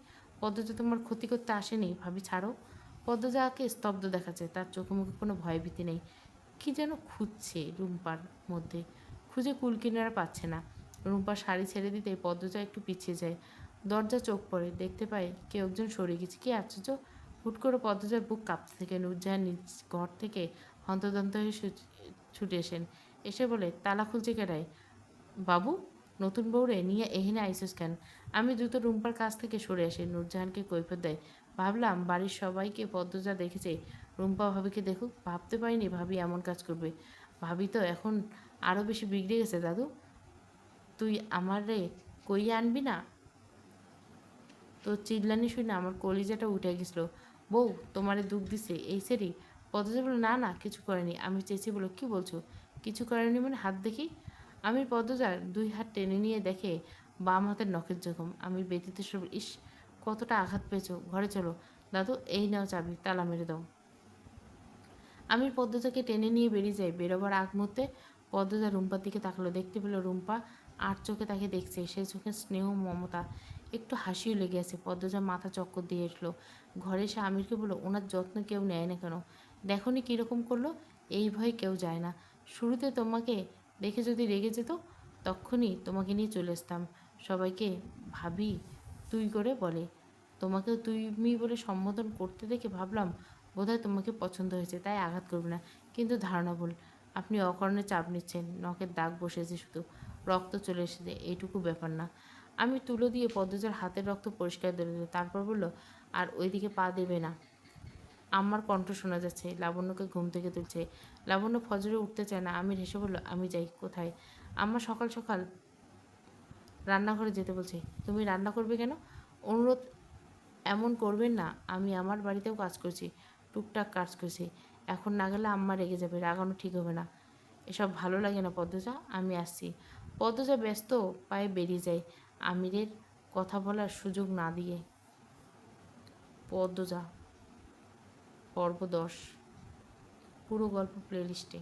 পদ্মজা তোমার ক্ষতি করতে আসেনি, ভাবি ছাড়ো। পদ্মজাকে স্তব্ধ দেখাচ্ছে, তার চোখে মুখে কোনো ভয়ভীতি নেই। কি যেন খুঁজছে রুম্পার মধ্যে, খুঁজে কুল কিনারা পাচ্ছে না। রুম্পার শাড়ি ছেড়ে দিতে পদ্মজা একটু পিছিয়ে যায়। দরজা চোখ পড়ে, দেখতে পায় কেউ একজন সরে গেছে। কি আশ্চর্য! হুট করে পদ্মজার বুক কাঁপতে থেকে নূরজাহান নিজ ঘর থেকে হন্তদন্ত হয়ে ছুটে এসেন। এসে বলে, তালা খুলছে কেডায়? বাবু, নতুন বউরে নিয়ে এখানে আইসোস কেন? আমি দ্রুত রুম্পার কাছ থেকে সরে আসি। নূরজাহানকে কৈফিয়ত দেয়, ভাবলাম বাড়ির সবাইকে পদ্মজা দেখেছে, রুম্পা ভাবিকে দেখুক। ভাবতে পারিনি ভাবি এমন কাজ করবে। ভাবি তো এখন আরও বেশি বিগড়ে গেছে। দাদু, তুই আমার রে কইয়ে আনবি না? তোর চিল্লানি শুনে আমার কলিজাটা উঠে গেছিল। বউ তোমারে দুঃখ দিছে এই সেরি? পদ্মজা বলল, না না, কিছু করেনি। আমি চেঁচিয়ে বলল, কি বলছো কিছু করেনি মানে? হাত দেখি। আমি পদ্মজার 2 হাত টেনে নিয়ে দেখে বাম হাতের নখের জখম। আমি ব্যতীত সব, ইস কতটা আঘাত পেয়েছো। ঘরে চলো। দাদু, এই নাও চাবি, তালা মেরে দাও। আমি পদ্মজাকে টেনে নিয়ে বেরিয়ে যাই। বেরোবার আগ মুহূর্তে পদ্মজা রুম্পার দিকে তাকালো, দেখতে পেল রুম্পা আর চোখে তাকে দেখছে। সেই চোখে স্নেহ, মমতা, একটু হাসিও লেগে আছে। পদ্মজা মাথা চক্কর দিয়ে এসলো। ঘরে এসে আমিরকে বলল, ওনার যত্ন কেউ নেয় না কেন? দেখনি কীরকম করলো? এই ভয়ে কেউ যায় না। শুরুতে তোমাকে দেখে যদি রেগে যেত, তখনই তোমাকে নিয়ে চলে আসতাম। সবাইকে ভাবি তুই করে বলে, তোমাকেও তুমি বলে সম্বোধন করতে দেখে ভাবলাম বোধহয় তোমাকে পছন্দ হয়েছে, তাই আঘাত করবে না। কিন্তু ধারণা ভুল। আপনি অকারণে চাপ নিচ্ছেন। নখের দাগ বসেছে, শুধু রক্ত চলে এসেছে, এইটুকু ব্যাপার না। আমি তুলো দিয়ে পদ্মজার হাতের রক্ত পরিষ্কার করে দিল। তারপর বলল, আর ওইদিকে পা দেবে না। আমার কণ্ঠ শোনা যাচ্ছে, লাবণ্যকে ঘুম থেকে তুলছে। লাবণ্য ফজরে উঠতে চায় না। আমি হেসে বলল, আমি যাই। কোথায়? আম্মা সকাল সকাল রান্নাঘরে যেতে বলছে। তুমি রান্না করবে কেন? অনুরোধ এমন করবেন না, আমি আমার বাড়িতেও কাজ করছি, টুকটাক কাজ করছি। এখন না গেলে আম্মা রেগে যাবে, রাগানো ঠিক হবে না। এসব ভালো লাগে না পদ্মজা, আমি আসছি। পদ্মজা ব্যস্ত পায়ে বেরিয়ে যায়, আমিরের কথা বলার সুযোগ না দিয়ে। পদ্মজা পর্ব 10, পুরো গল্প প্লেলিস্টে।